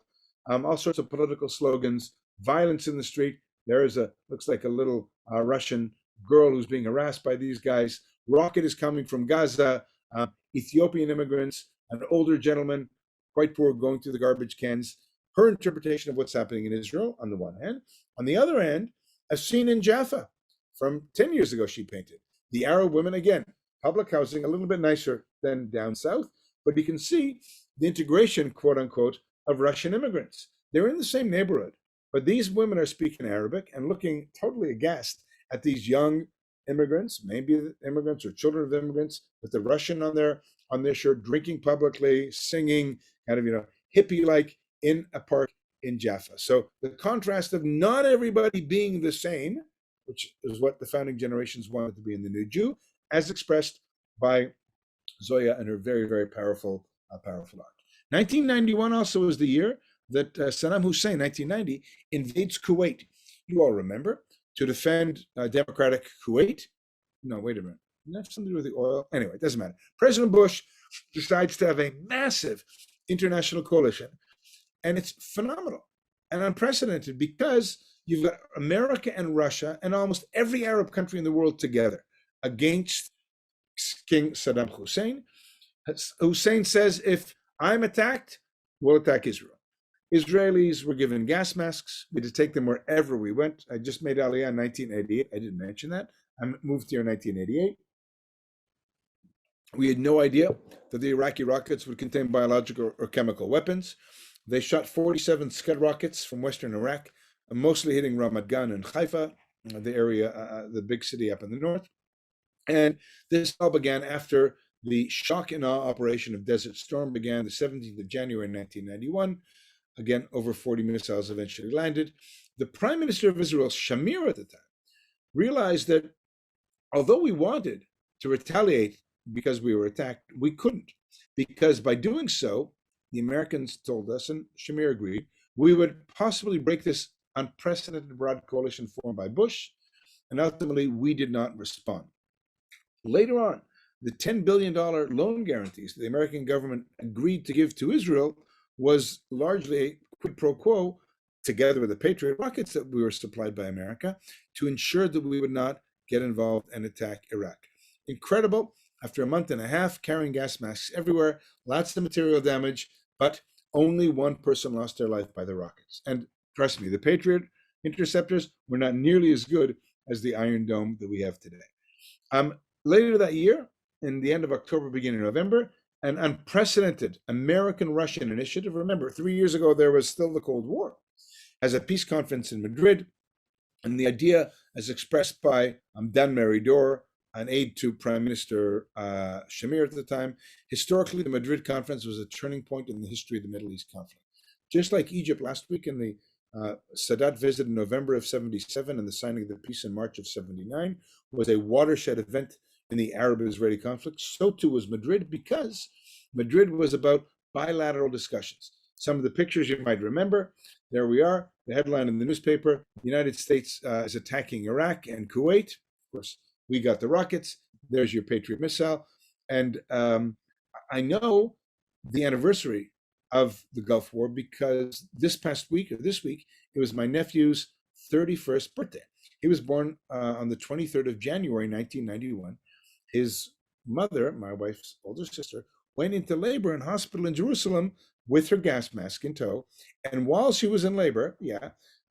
all sorts of political slogans, violence in the street. There is looks like a little Russian girl who's being harassed by these guys. Rocket is coming from Gaza, Ethiopian immigrants, an older gentleman, quite poor, going through the garbage cans. Her interpretation of what's happening in Israel, on the one hand. On the other hand, a scene in Jaffa from 10 years ago she painted. The Arab women, again, public housing, a little bit nicer than down south, but you can see the integration, quote unquote, of Russian immigrants. They're in the same neighborhood, but these women are speaking Arabic and looking totally aghast at these young immigrants, maybe immigrants or children of immigrants, with the Russian on their shirt, drinking publicly, singing, kind of, hippie-like in a park in Jaffa. So the contrast of not everybody being the same, which is what the founding generations wanted to be in the new Jew, as expressed by Zoya and her very, very powerful art. 1991 also was the year that Saddam Hussein, 1990, invades Kuwait. You all remember, to defend democratic Kuwait. No, wait a minute. Does that have something to do with the oil? Anyway, it doesn't matter. President Bush decides to have a massive international coalition, and it's phenomenal and unprecedented because you've got America and Russia and almost every Arab country in the world together against King Saddam Hussein. Hussein says, if I'm attacked, we'll attack Israel. Israelis were given gas masks. We had to take them wherever we went. I just made Aliyah in 1988. I didn't mention that. I moved here in 1988. We had no idea that the Iraqi rockets would contain biological or chemical weapons. They shot 47 Scud rockets from western Iraq, mostly hitting Ramat Gan and Haifa, the area, the big city up in the north. And this all began after the shock and awe operation of Desert Storm began the 17th of January 1991. Again, over 40 missiles eventually landed. The Prime Minister of Israel, Shamir at the time, realized that although we wanted to retaliate because we were attacked, we couldn't. Because by doing so, the Americans told us, and Shamir agreed, we would possibly break this unprecedented broad coalition formed by Bush, and ultimately we did not respond. Later on, the $10 billion loan guarantees the American government agreed to give to Israel was largely a quid pro quo, together with the Patriot rockets that we were supplied by America, to ensure that we would not get involved and attack Iraq. Incredible. After a month and a half, carrying gas masks everywhere, lots of material damage, but only one person lost their life by the rockets. And trust me, the Patriot interceptors were not nearly as good as the Iron Dome that we have today. Later that year, in the end of October, beginning of November, an unprecedented American-Russian initiative. Remember, 3 years ago, there was still the Cold War, as a peace conference in Madrid. And the idea, as expressed by Dan Meridor, an aide to Prime Minister Shamir at the time, historically, the Madrid conference was a turning point in the history of the Middle East conflict. Just like Egypt last week in the Sadat visit in November of 77 and the signing of the peace in March of 79 was a watershed event in the Arab-Israeli conflict, so too was Madrid, because Madrid was about bilateral discussions. Some of the pictures you might remember, there we are, the headline in the newspaper, the United States is attacking Iraq and Kuwait. Of course, we got the rockets. There's your Patriot missile. And I know the anniversary of the Gulf War because this week, it was my nephew's 31st birthday. He was born on the 23rd of January, 1991. His mother, my wife's older sister, went into labor in hospital in Jerusalem with her gas mask in tow. And while she was in labor,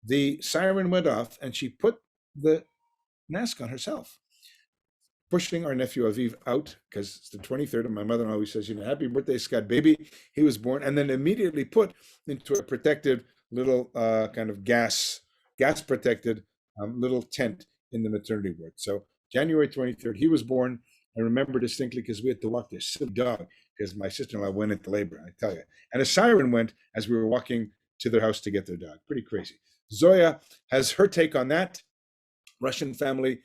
the siren went off and she put the mask on herself, pushing our nephew Aviv out because it's the 23rd. And my mother always says, happy birthday, Scott, baby. He was born and then immediately put into a protected little kind of gas protected little tent in the maternity ward. So January 23rd, he was born. I remember distinctly because we had to walk this silly dog because my sister-in-law went into labor, I tell you. And a siren went as we were walking to their house to get their dog. Pretty crazy. Zoya has her take on that. Russian family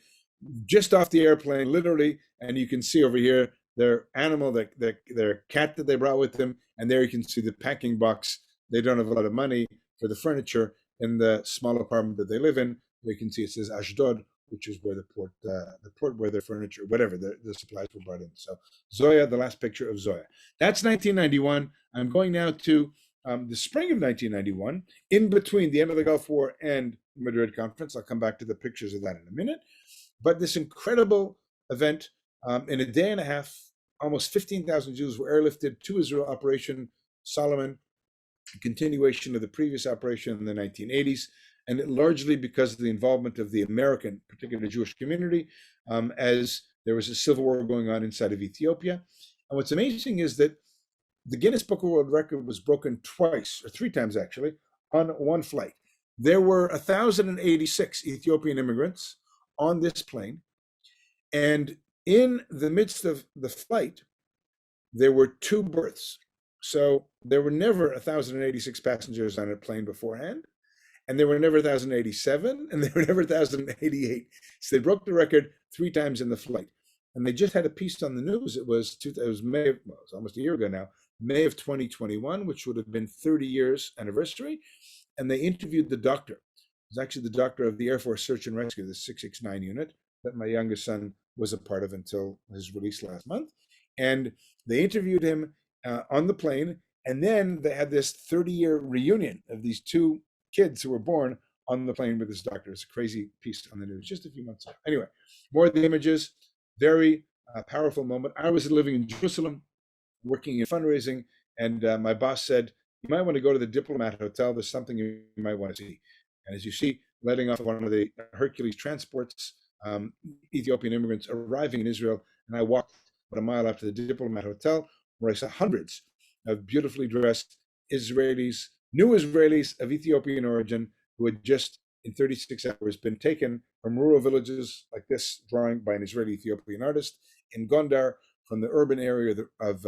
just off the airplane, literally, and you can see over here their animal, their cat that they brought with them, and there you can see the packing box. They don't have a lot of money for the furniture in the small apartment that they live in. You can see it says Ashdod, which is where the port where their furniture, whatever, the supplies were brought in. So Zoya, the last picture of Zoya. That's 1991. I'm going now to the spring of 1991, in between the end of the Gulf War and the Madrid conference. I'll come back to the pictures of that in a minute. But this incredible event, in a day and a half, almost 15,000 Jews were airlifted to Israel, Operation Solomon, a continuation of the previous operation in the 1980s, and largely because of the involvement of the American, particularly Jewish community, as there was a civil war going on inside of Ethiopia. And what's amazing is that the Guinness Book of World Record was broken twice, or three times actually, on one flight. There were 1,086 Ethiopian immigrants on this plane, and in the midst of the flight, there were two births. So there were never 1,086 passengers on a plane beforehand, and there were never 1,087, and there were never 1,088. So they broke the record 3 times in the flight. And they just had a piece on the news. It was May, well, it was almost a year ago now, May of 2021, which would have been 30 years anniversary. And they interviewed the doctor. It was actually the doctor of the Air Force Search and Rescue, the 669 unit that my youngest son was a part of until his release last month. And they interviewed him on the plane. And then they had this 30-year reunion of these two kids who were born on the plane with this doctor. It's a crazy piece on the news just a few months ago. Anyway, more of the images, very powerful moment. I was living in Jerusalem, working in fundraising, and my boss said, you might want to go to the Diplomat Hotel. There's something you might want to see. And as you see, letting off one of the Hercules transports, Ethiopian immigrants arriving in Israel, and I walked about a mile after the Diplomat Hotel, where I saw hundreds of beautifully dressed Israelis, new Israelis of Ethiopian origin, who had just in 36 hours been taken from rural villages like this drawing by an Israeli Ethiopian artist in Gondar from the urban area of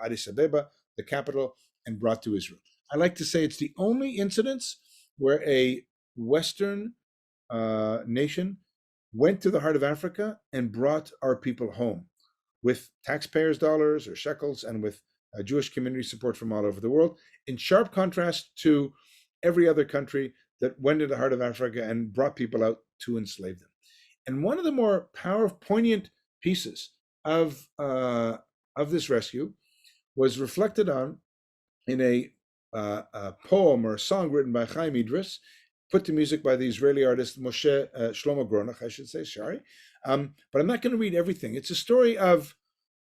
Addis Ababa, the capital, and brought to Israel. I like to say it's the only incidence where a Western nation went to the heart of Africa and brought our people home with taxpayers' dollars or shekels and with Jewish community support from all over the world, in sharp contrast to every other country that went to the heart of Africa and brought people out to enslave them. And one of the more powerful, poignant pieces of this rescue was reflected on in a poem or a song written by Chaim Idris, put to music by the Israeli artist Moshe Shlomo Gronach, I should say, sorry. But I'm not going to read everything. It's a story of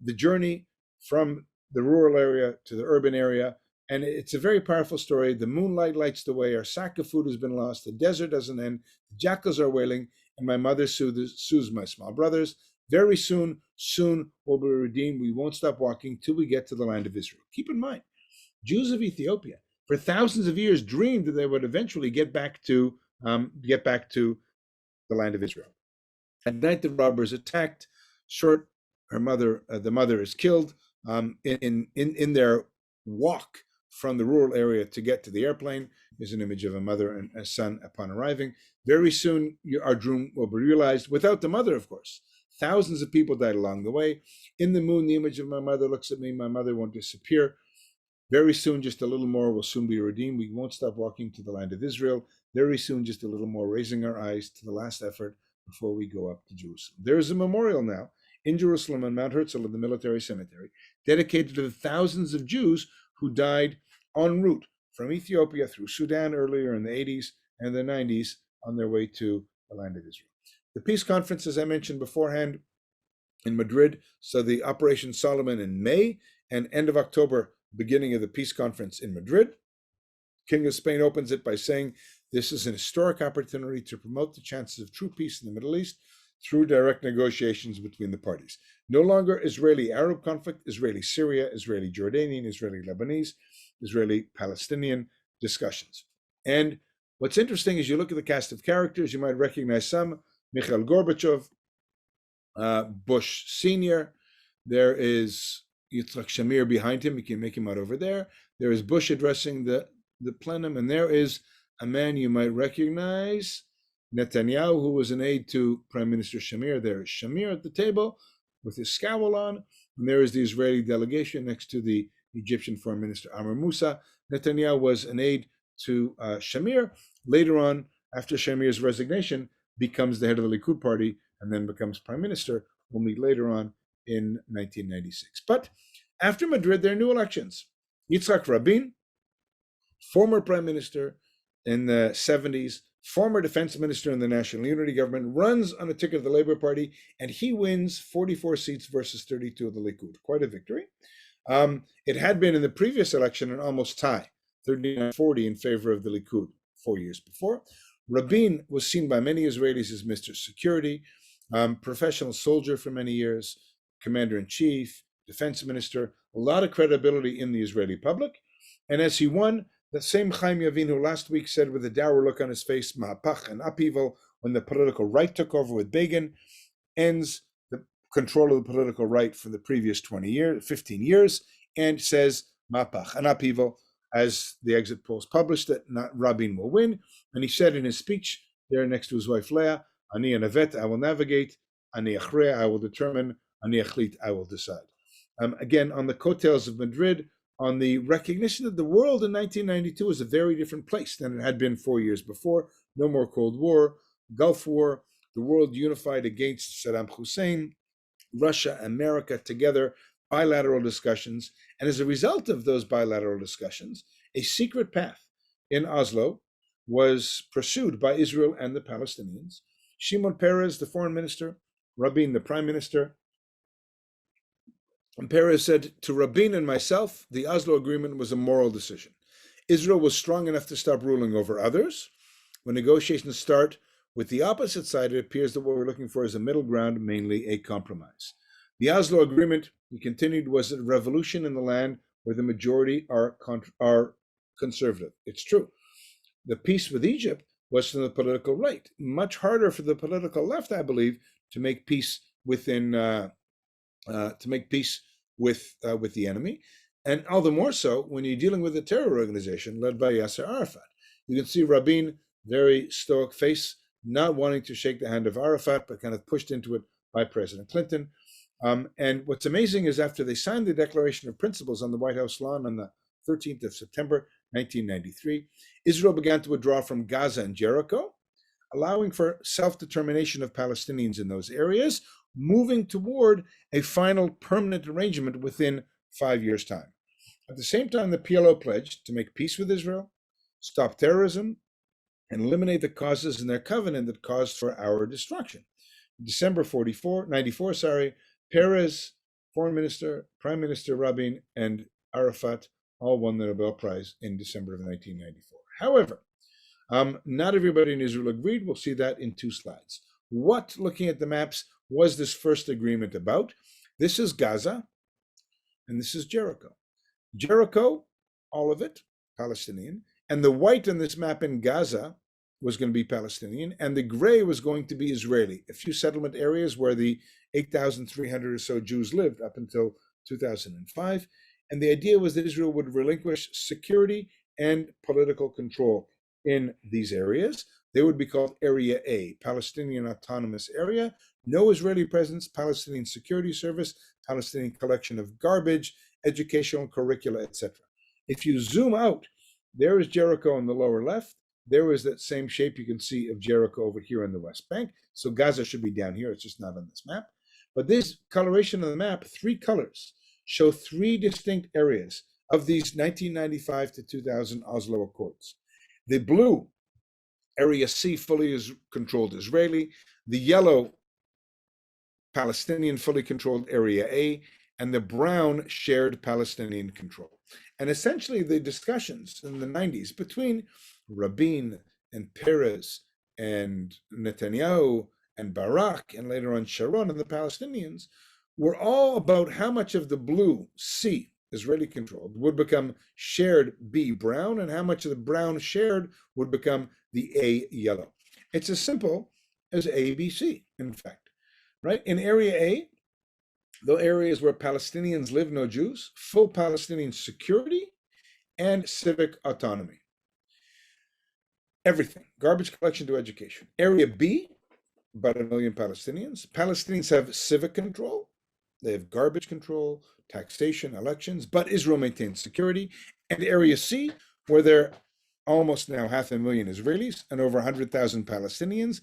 the journey from the rural area to the urban area, and it's a very powerful story. The moonlight lights the way. Our sack of food has been lost. The desert doesn't end. The jackals are wailing, and my mother soothes my small brothers. Very soon we'll be redeemed. We won't stop walking till we get to the land of Israel. Keep in mind, Jews of Ethiopia for thousands of years dreamed that they would eventually get back to the land of Israel. At night, the robbers attacked. The mother is killed in their walk from the rural area to get to the airplane. Is an image of a mother and a son upon arriving. Very soon, our dream will be realized without the mother, of course. Thousands of people died along the way. In the moon, the image of my mother looks at me. My mother won't disappear. Very soon, just a little more will soon be redeemed. We won't stop walking to the land of Israel. Very soon, just a little more, raising our eyes to the last effort before we go up to Jerusalem. There is a memorial now in Jerusalem on Mount Herzl in the military cemetery, dedicated to the thousands of Jews who died en route from Ethiopia through Sudan earlier in the 80s and the 90s on their way to the land of Israel. The peace conference, as I mentioned beforehand, in Madrid, so the Operation Solomon in May and end of October, beginning of the peace conference in Madrid. King of Spain opens it by saying, this is an historic opportunity to promote the chances of true peace in the Middle East through direct negotiations between the parties. No longer Israeli-Arab conflict, Israeli-Syria, Israeli-Jordanian, Israeli-Lebanese, Israeli-Palestinian discussions. And what's interesting is you look at the cast of characters, you might recognize some, Mikhail Gorbachev, Bush Sr., there is Yitzhak Shamir behind him. You can make him out over there. There is Bush addressing the plenum, and there is a man you might recognize, Netanyahu, who was an aide to Prime Minister Shamir. There is Shamir at the table with his scowl on, and there is the Israeli delegation next to the Egyptian Foreign Minister Amr Moussa. Netanyahu was an aide to Shamir. Later on, after Shamir's resignation, becomes the head of the Likud party and then becomes prime minister. We'll meet later on in 1996. But after Madrid, there are new elections. Yitzhak Rabin, former prime minister in the 70s, former defense minister in the National Unity Government, runs on a ticket of the Labour Party, and he wins 44 seats versus 32 of the Likud. Quite a victory. It had been in the previous election an almost tie, 39-40 in favor of the Likud 4 years before. Rabin was seen by many Israelis as Mr. Security, professional soldier for many years, commander-in-chief, defense minister, a lot of credibility in the Israeli public. And as he won, the same Chaim Yavin who last week said with a dour look on his face, Mahapach, an upheaval when the political right took over with Begin, ends the control of the political right for the previous 15 years, and says, mapach, an upheaval, as the exit polls published that Rabin will win. And he said in his speech there next to his wife Leah, Ani anavet, I will navigate, Ani achrei, I will determine, Ani achlit, I will decide. Again, on the coattails of Madrid, on the recognition that the world in 1992 is a very different place than it had been 4 years before. No more Cold War, Gulf War, the world unified against Saddam Hussein, Russia, America together, bilateral discussions. And as a result of those bilateral discussions, a secret path in Oslo was pursued by Israel and the Palestinians. Shimon Peres, the foreign minister, Rabin, the prime minister. And Peres said to Rabin and myself, the Oslo agreement was a moral decision. Israel was strong enough to stop ruling over others. When negotiations start with the opposite side, it appears that what we're looking for is a middle ground, mainly a compromise. The Oslo agreement, he continued, was a revolution in the land where the majority are conservative. It's true. The peace with Egypt was from the political right. Much harder for the political left, I believe, to make peace within with the enemy, and all the more so when you're dealing with a terror organization led by Yasser Arafat. You can see Rabin, very stoic face, not wanting to shake the hand of Arafat, but kind of pushed into it by President Clinton. And what's amazing is after they signed the Declaration of Principles on the White House lawn on the 13th of September, 1993, Israel began to withdraw from Gaza and Jericho, allowing for self-determination of Palestinians in those areas, moving toward a final permanent arrangement within 5 years' time. At the same time, the PLO pledged to make peace with Israel, stop terrorism, and eliminate the causes in their covenant that caused for our destruction. December 94, Peres, Foreign Minister, Prime Minister Rabin, and Arafat all won the Nobel Prize in December of 1994. However, not everybody in Israel agreed. We'll see that in 2 slides. What, looking at the maps, was this first agreement about? This is Gaza, and this is Jericho. Jericho, all of it, Palestinian, and the white on this map in Gaza was going to be Palestinian, and the gray was going to be Israeli. A few settlement areas where the 8,300 or so Jews lived up until 2005. And the idea was that Israel would relinquish security and political control in these areas. They would be called Area A, Palestinian Autonomous Area. No Israeli presence, Palestinian Security Service, Palestinian collection of garbage, educational curricula, etc. If you zoom out, there is Jericho in the lower left. There is that same shape you can see of Jericho over here on the West Bank. So Gaza should be down here. It's just not on this map. But this coloration of the map, 3 colors, show 3 distinct areas of these 1995 to 2000 Oslo Accords. The blue, Area C, fully controlled Israeli. The yellow, Palestinian, fully controlled Area A. And the brown, shared Palestinian control. And essentially the discussions in the 90s between Rabin and Peres and Netanyahu and Barak and later on Sharon and the Palestinians were all about how much of the blue, C, Israeli controlled, would become shared B, brown, and how much of the brown shared would become the A, yellow. It's as simple as A, B, C, in fact, right? In Area A, the areas where Palestinians live, no Jews, full Palestinian security and civic autonomy. Everything, garbage collection to education. Area B, about 1 million Palestinians. Palestinians have civic control. They have garbage control, taxation, elections, but Israel maintains security. And Area C, where there are almost now 500,000 Israelis and over 100,000 Palestinians,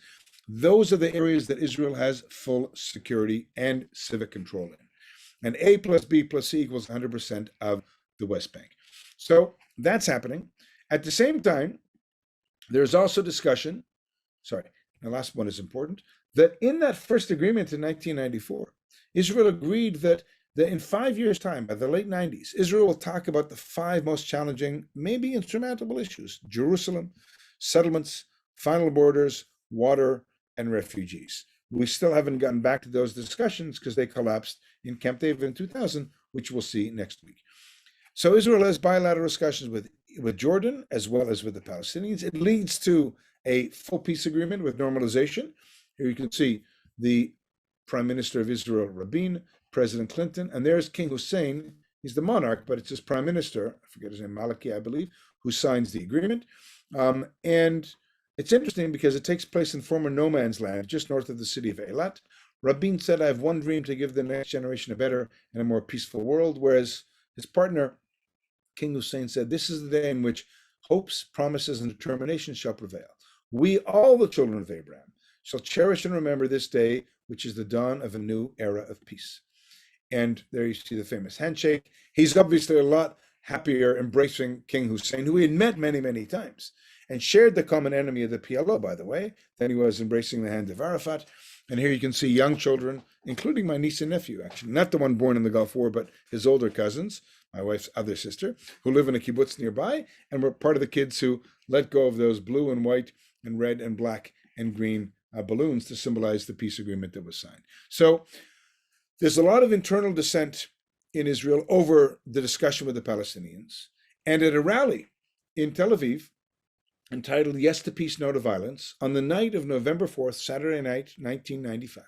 those are the areas that Israel has full security and civic control in. And A plus B plus C equals 100% of the West Bank. So that's happening. At the same time, there's also discussion, the last one is important, that in that first agreement in 1994, Israel agreed that in 5 years' time, by the late 90s, Israel will talk about the 5 most challenging, maybe insurmountable issues: Jerusalem, settlements, final borders, water, and refugees. We still haven't gotten back to those discussions because they collapsed in Camp David in 2000, which we'll see next week. So Israel has bilateral discussions with Jordan as well as with the Palestinians. It leads to a full peace agreement with normalization. Here you can see the Prime Minister of Israel, Rabin, President Clinton, and there's King Hussein He's the monarch, but it's his prime minister, I forget his name, Maliki, I believe, who signs the agreement. And it's interesting because it takes place in former no man's land, just north of the city of Eilat. Rabin said, I have one dream to give the next generation a better and a more peaceful world, whereas his partner, King Hussein, said, this is the day in which hopes, promises, and determination shall prevail. We, all the children of Abraham, shall cherish and remember this day, which is the dawn of a new era of peace. And there you see the famous handshake. He's obviously a lot happier embracing King Hussein, who he had met many, many times, and shared the common enemy of the PLO, by the way, than he was embracing the hand of Arafat. And here you can see young children, including my niece and nephew, actually, not the one born in the Gulf War, but his older cousins, my wife's other sister, who live in a kibbutz nearby, and were part of the kids who let go of those blue and white and red and black and green balloons to symbolize the peace agreement that was signed. So there's a lot of internal dissent in Israel over the discussion with the Palestinians. And at a rally in Tel Aviv, entitled Yes to Peace, No to Violence, on the night of November 4th, Saturday night, 1995,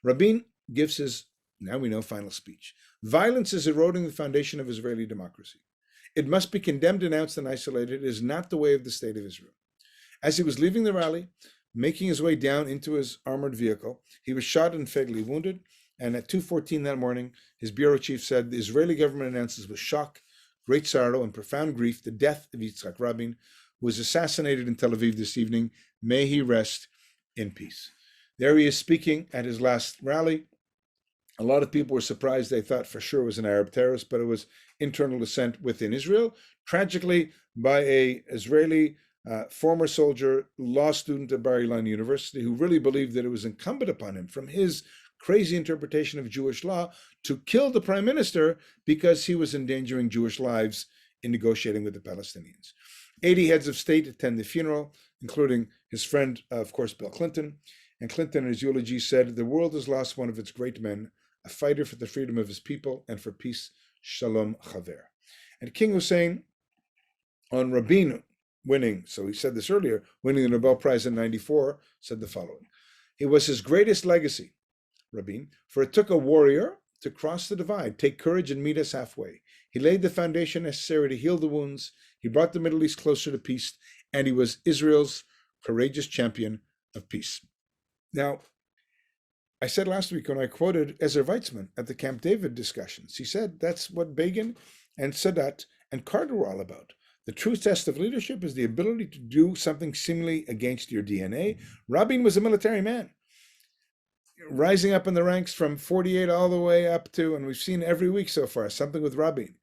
Rabin gives his, now we know, final speech. Violence is eroding the foundation of Israeli democracy. It must be condemned, denounced, and isolated. It is not the way of the state of Israel. As he was leaving the rally, making his way down into his armored vehicle, he was shot and fatally wounded. And at 2:14 that morning, his bureau chief said the Israeli government announces with shock, great sorrow, and profound grief the death of Yitzhak Rabin, who was assassinated in Tel Aviv this evening. May he rest in peace. There he is speaking at his last rally. A lot of people were surprised. They thought for sure it was an Arab terrorist, but it was internal dissent within Israel, tragically by an Israeli former soldier, law student at Bar Ilan University, who really believed that it was incumbent upon him, from his crazy interpretation of Jewish law, to kill the prime minister because he was endangering Jewish lives in negotiating with the Palestinians. 80 heads of state attend the funeral, including his friend, of course, Bill Clinton. And Clinton, in his eulogy, said, the world has lost one of its great men, a fighter for the freedom of his people and for peace, Shalom Chaver. And King Hussein, on Rabin winning, so he said this earlier, winning the Nobel Prize in 94, said the following. It was his greatest legacy, Rabin, for it took a warrior to cross the divide, take courage and meet us halfway. He laid the foundation necessary to heal the wounds. He brought the Middle East closer to peace, and he was Israel's courageous champion of peace. Now, I said last week when I quoted Ezer Weizmann at the Camp David discussions, he said that's what Begin and Sadat and Carter were all about. The true test of leadership is the ability to do something seemingly against your DNA. Rabin was a military man, rising up in the ranks from 48 all the way up to, and we've seen every week so far, something with Rabin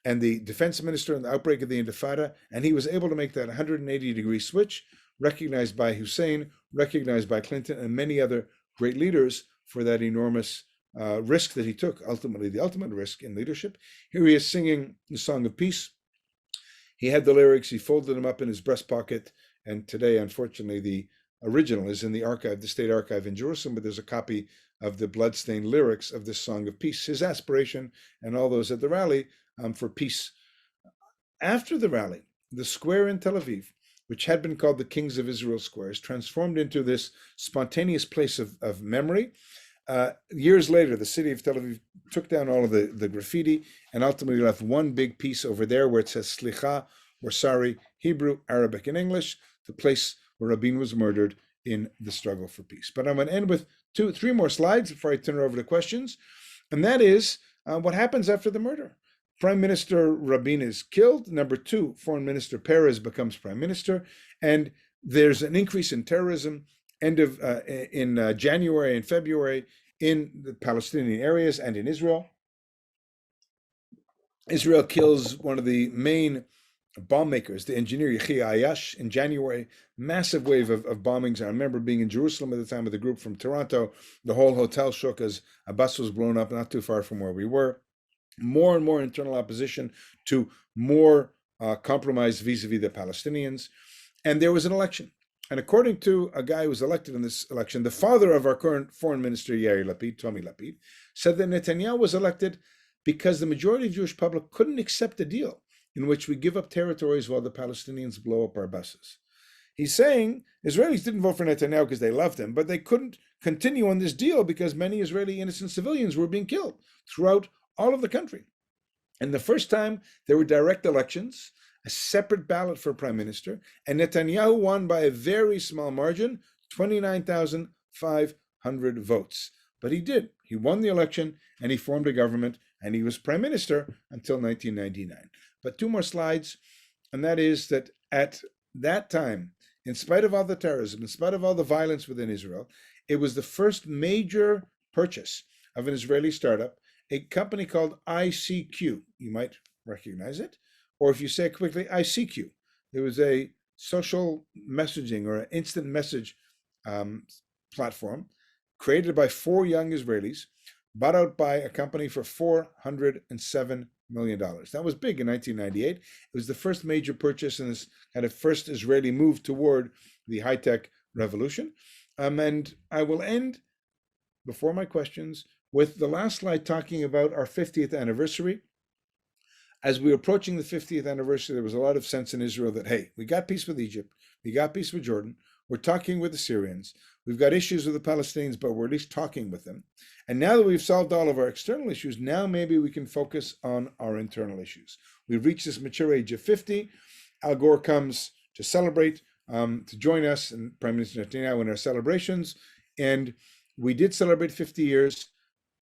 and the defense minister in the outbreak of the Intifada, and he was able to make that 180-degree switch, recognized by Hussein, recognized by Clinton, and many other great leaders for that enormous risk that he took, ultimately the ultimate risk in leadership. Here he is singing the Song of Peace. He had the lyrics, he folded them up in his breast pocket, and today, unfortunately, the original is in the archive, the State Archive in Jerusalem, but there's a copy of the bloodstained lyrics of this Song of Peace, his aspiration, and all those at the rally for peace. After the rally, the square in Tel Aviv, which had been called the Kings of Israel Square, is transformed into this spontaneous place of memory. Years later, the city of Tel Aviv took down all of the graffiti and ultimately left one big piece over there where it says Slicha, or sorry, Hebrew, Arabic, and English, the place where Rabin was murdered in the struggle for peace. But I'm going to end with three more slides before I turn it over to questions. And that is what happens after the murder. Prime Minister Rabin is killed. Number two, Foreign Minister Peres becomes prime minister. And there's an increase in terrorism in January and February in the Palestinian areas and in Israel. Israel kills one of the main bomb makers, the engineer Yehiya Ayash, in January. Massive wave of bombings. I remember being in Jerusalem at the time with a group from Toronto. The whole hotel shook as a bus was blown up not too far from where we were. More and more internal opposition to more compromise vis-a-vis the Palestinians. And there was an election. And according to a guy who was elected in this election, the father of our current foreign minister, Yair Lapid, Tommy Lapid, said that Netanyahu was elected because the majority of the Jewish public couldn't accept a deal in which we give up territories while the Palestinians blow up our buses. He's saying Israelis didn't vote for Netanyahu because they loved him, but they couldn't continue on this deal because many Israeli innocent civilians were being killed throughout all of the country. And the first time there were direct elections, a separate ballot for prime minister, and Netanyahu won by a very small margin, 29,500 votes. But he did. He won the election and he formed a government and he was prime minister until 1999. But two more slides, and that is that at that time, in spite of all the terrorism, in spite of all the violence within Israel, it was the first major purchase of an Israeli startup, a company called ICQ. You might recognize it. Or if you say it quickly, ICQ. It was a social messaging or an instant message platform created by four young Israelis, bought out by a company for $407 million. That was big in 1998. It was the first major purchase and this kind of first Israeli move toward the high-tech revolution. And I will end, before my questions, with the last slide talking about our 50th anniversary. As we were approaching the 50th anniversary, there was a lot of sense in Israel that, hey, we got peace with Egypt, we got peace with Jordan, we're talking with the Syrians, we've got issues with the Palestinians, but we're at least talking with them. And now that we've solved all of our external issues, now maybe we can focus on our internal issues. We've reached this mature age of 50. Al Gore comes to celebrate, to join us and Prime Minister Netanyahu in our celebrations. And we did celebrate 50 years,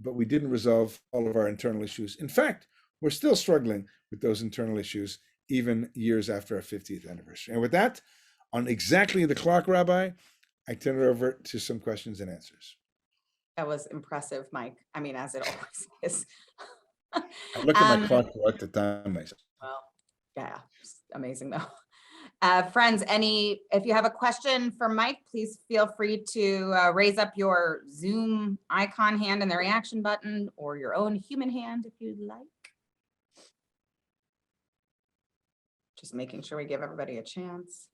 but we didn't resolve all of our internal issues. In fact, we're still struggling with those internal issues, even years after our 50th anniversary. And with that, on exactly the clock, Rabbi, I turn it over to some questions and answers. That was impressive, Mike. I mean, as it always is. I look at my clock to watch the time myself. Well, yeah, amazing though. Friends, if you have a question for Mike, please feel free to raise up your Zoom icon hand and the reaction button, or your own human hand if you'd like. Just making sure we give everybody a chance.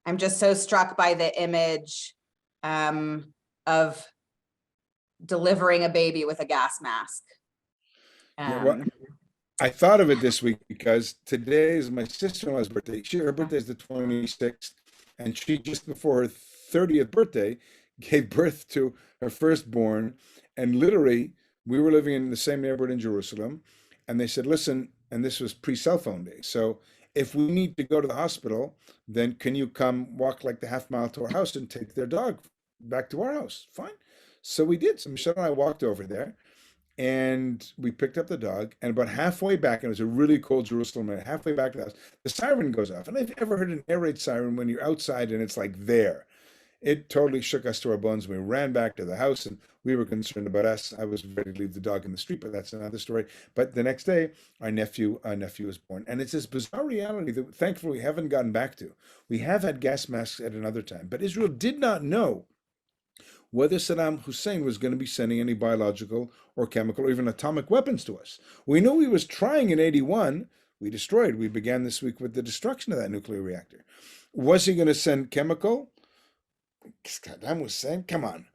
I'm just so struck by the image of delivering a baby with a gas mask. Yeah, well, I thought of it this week because today is my sister-in-law's birthday. Her birthday is the 26th, and she, just before her 30th birthday, gave birth to her firstborn. And literally, we were living in the same neighborhood in Jerusalem, and they said, listen, and this was pre-cell phone day, so if we need to go to the hospital, then can you come walk like the half mile to our house and take their dog back to our house? Fine. So we did. So Michelle and I walked over there and we picked up the dog, and about halfway back, and it was a really cold Jerusalem night, halfway back to the house, the siren goes off. And I've ever heard an air raid siren when you're outside and it's like there. It totally shook us to our bones. We ran back to the house and we were concerned about us. I was ready to leave the dog in the street, but that's another story. But the next day, our nephew was born. And it's this bizarre reality that thankfully we haven't gotten back to. We have had gas masks at another time, but Israel did not know whether Saddam Hussein was going to be sending any biological or chemical or even atomic weapons to us. We knew he was trying in 81. We began this week with the destruction of that nuclear reactor. Was he going to send chemical? Saddam Hussein, come on.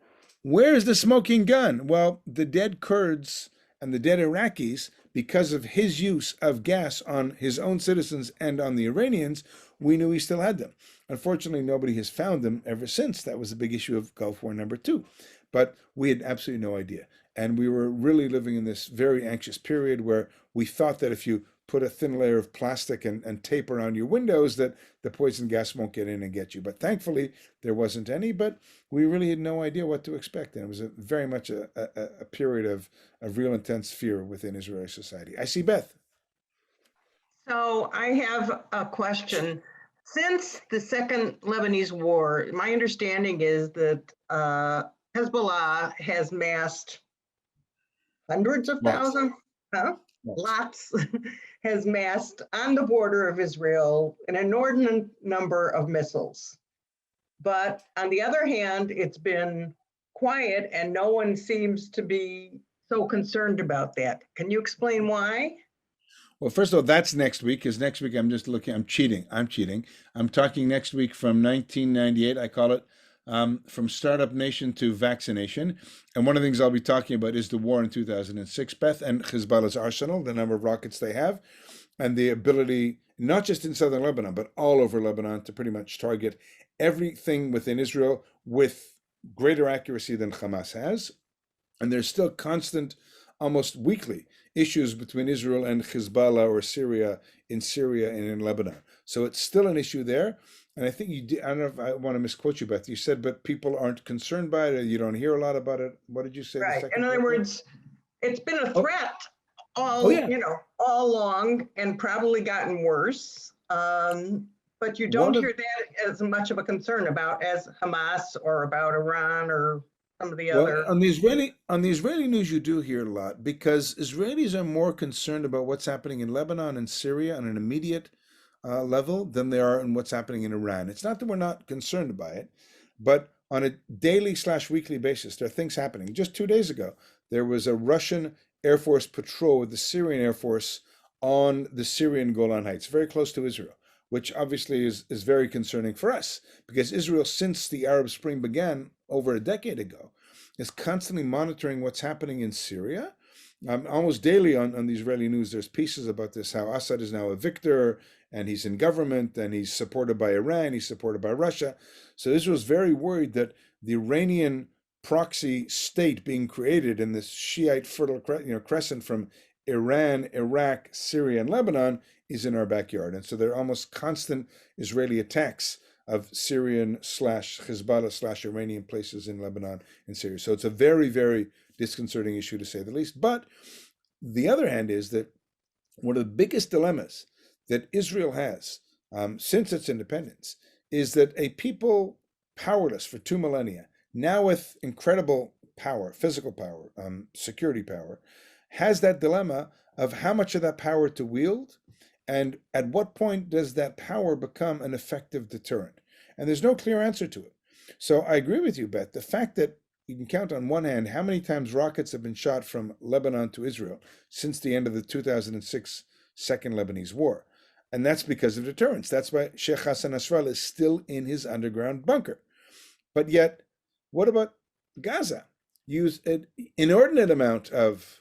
Where is the smoking gun? Well, the dead Kurds and the dead Iraqis, because of his use of gas on his own citizens and on the Iranians, we knew he still had them. Unfortunately, nobody has found them ever since. That was the big issue of Gulf War #2. But we had absolutely no idea. And we were really living in this very anxious period where we thought that if you put a thin layer of plastic and tape around your windows, that the poison gas won't get in and get you. But thankfully, there wasn't any, but we really had no idea what to expect. And it was very much a period of real intense fear within Israeli society. I see Beth. So I have a question. Since the Second Lebanese War, my understanding is that Hezbollah has massed hundreds of thousands, lots, has massed on the border of Israel an inordinate number of missiles. But on the other hand, it's been quiet and no one seems to be so concerned about that. Can you explain why? Well, first of all, that's next week, because next week I'm just looking, I'm cheating. I'm talking next week from 1998. I call it from startup nation to vaccination. And one of the things I'll be talking about is the war in 2006, Beth, and Hezbollah's arsenal, the number of rockets they have, and the ability, not just in southern Lebanon, but all over Lebanon, to pretty much target everything within Israel with greater accuracy than Hamas has. And there's still constant almost weekly issues between Israel and Hezbollah or Syria in and in Lebanon. So it's still an issue there. And I think I don't know if I want to misquote you, Beth. You said, but people aren't concerned by it, or you don't hear a lot about it. What did you say? Right. In other words, it's been a threat all along, and probably gotten worse. But you don't hear that as much of a concern about as Hamas or about Iran or some of the other. On the Israeli news, you do hear a lot, because Israelis are more concerned about what's happening in Lebanon and Syria on an immediate level than they are in what's happening in Iran. It's not that we're not concerned by it, but on a daily/weekly basis, there are things happening. Just 2 days ago, there was a Russian Air Force patrol with the Syrian Air Force on the Syrian Golan Heights, very close to Israel, which obviously is very concerning for us, because Israel, since the Arab Spring began over a decade ago, is constantly monitoring what's happening in Syria. Almost daily on the Israeli news, there's pieces about this, how Assad is now a victor, and he's in government, and he's supported by Iran, he's supported by Russia. So Israel's very worried that the Iranian proxy state being created in this Shiite fertile crescent from Iran, Iraq, Syria, and Lebanon is in our backyard. And so there are almost constant Israeli attacks of Syrian/Hezbollah/Iranian places in Lebanon and Syria. So it's a very, very disconcerting issue, to say the least. But the other hand is that one of the biggest dilemmas that Israel has since its independence is that a people powerless for 2 millennia, now with incredible power, physical power, security power, has that dilemma of how much of that power to wield, and at what point does that power become an effective deterrent? And there's no clear answer to it. So I agree with you, Beth. The fact that you can count on one hand how many times rockets have been shot from Lebanon to Israel since the end of the 2006 Second Lebanese War. And that's because of deterrence. That's why Sheikh Hassan Nasrallah is still in his underground bunker. But yet, what about Gaza? Use an inordinate amount of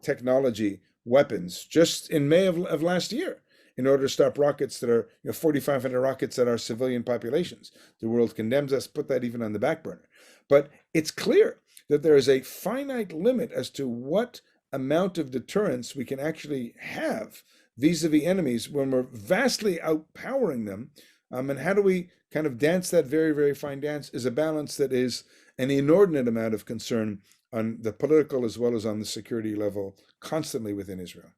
technology, weapons, just in May of last year, in order to stop rockets that are 4,500 rockets at our civilian populations. The world condemns us, put that even on the back burner. But it's clear that there is a finite limit as to what amount of deterrence we can actually have vis-a-vis enemies when we're vastly outpowering them. And how do we kind of dance that very, very fine dance is a balance that is an inordinate amount of concern on the political as well as on the security level constantly within Israel.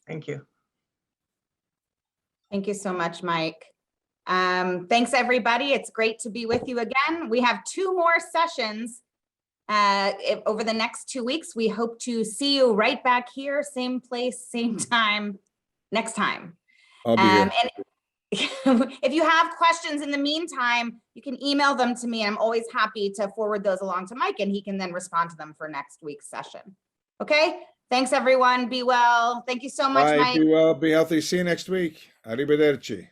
Thank you. Thank you so much, Mike. Thanks, everybody. It's great to be with you again. We have 2 more sessions over the next 2 weeks. We hope to see you right back here, same place, same time, next time. I'll be here. And if you have questions in the meantime, you can email them to me. I'm always happy to forward those along to Mike, and he can then respond to them for next week's session. Okay? Thanks, everyone. Be well. Thank you so much, Bye, Mike. be well, be healthy. See you next week. Arrivederci.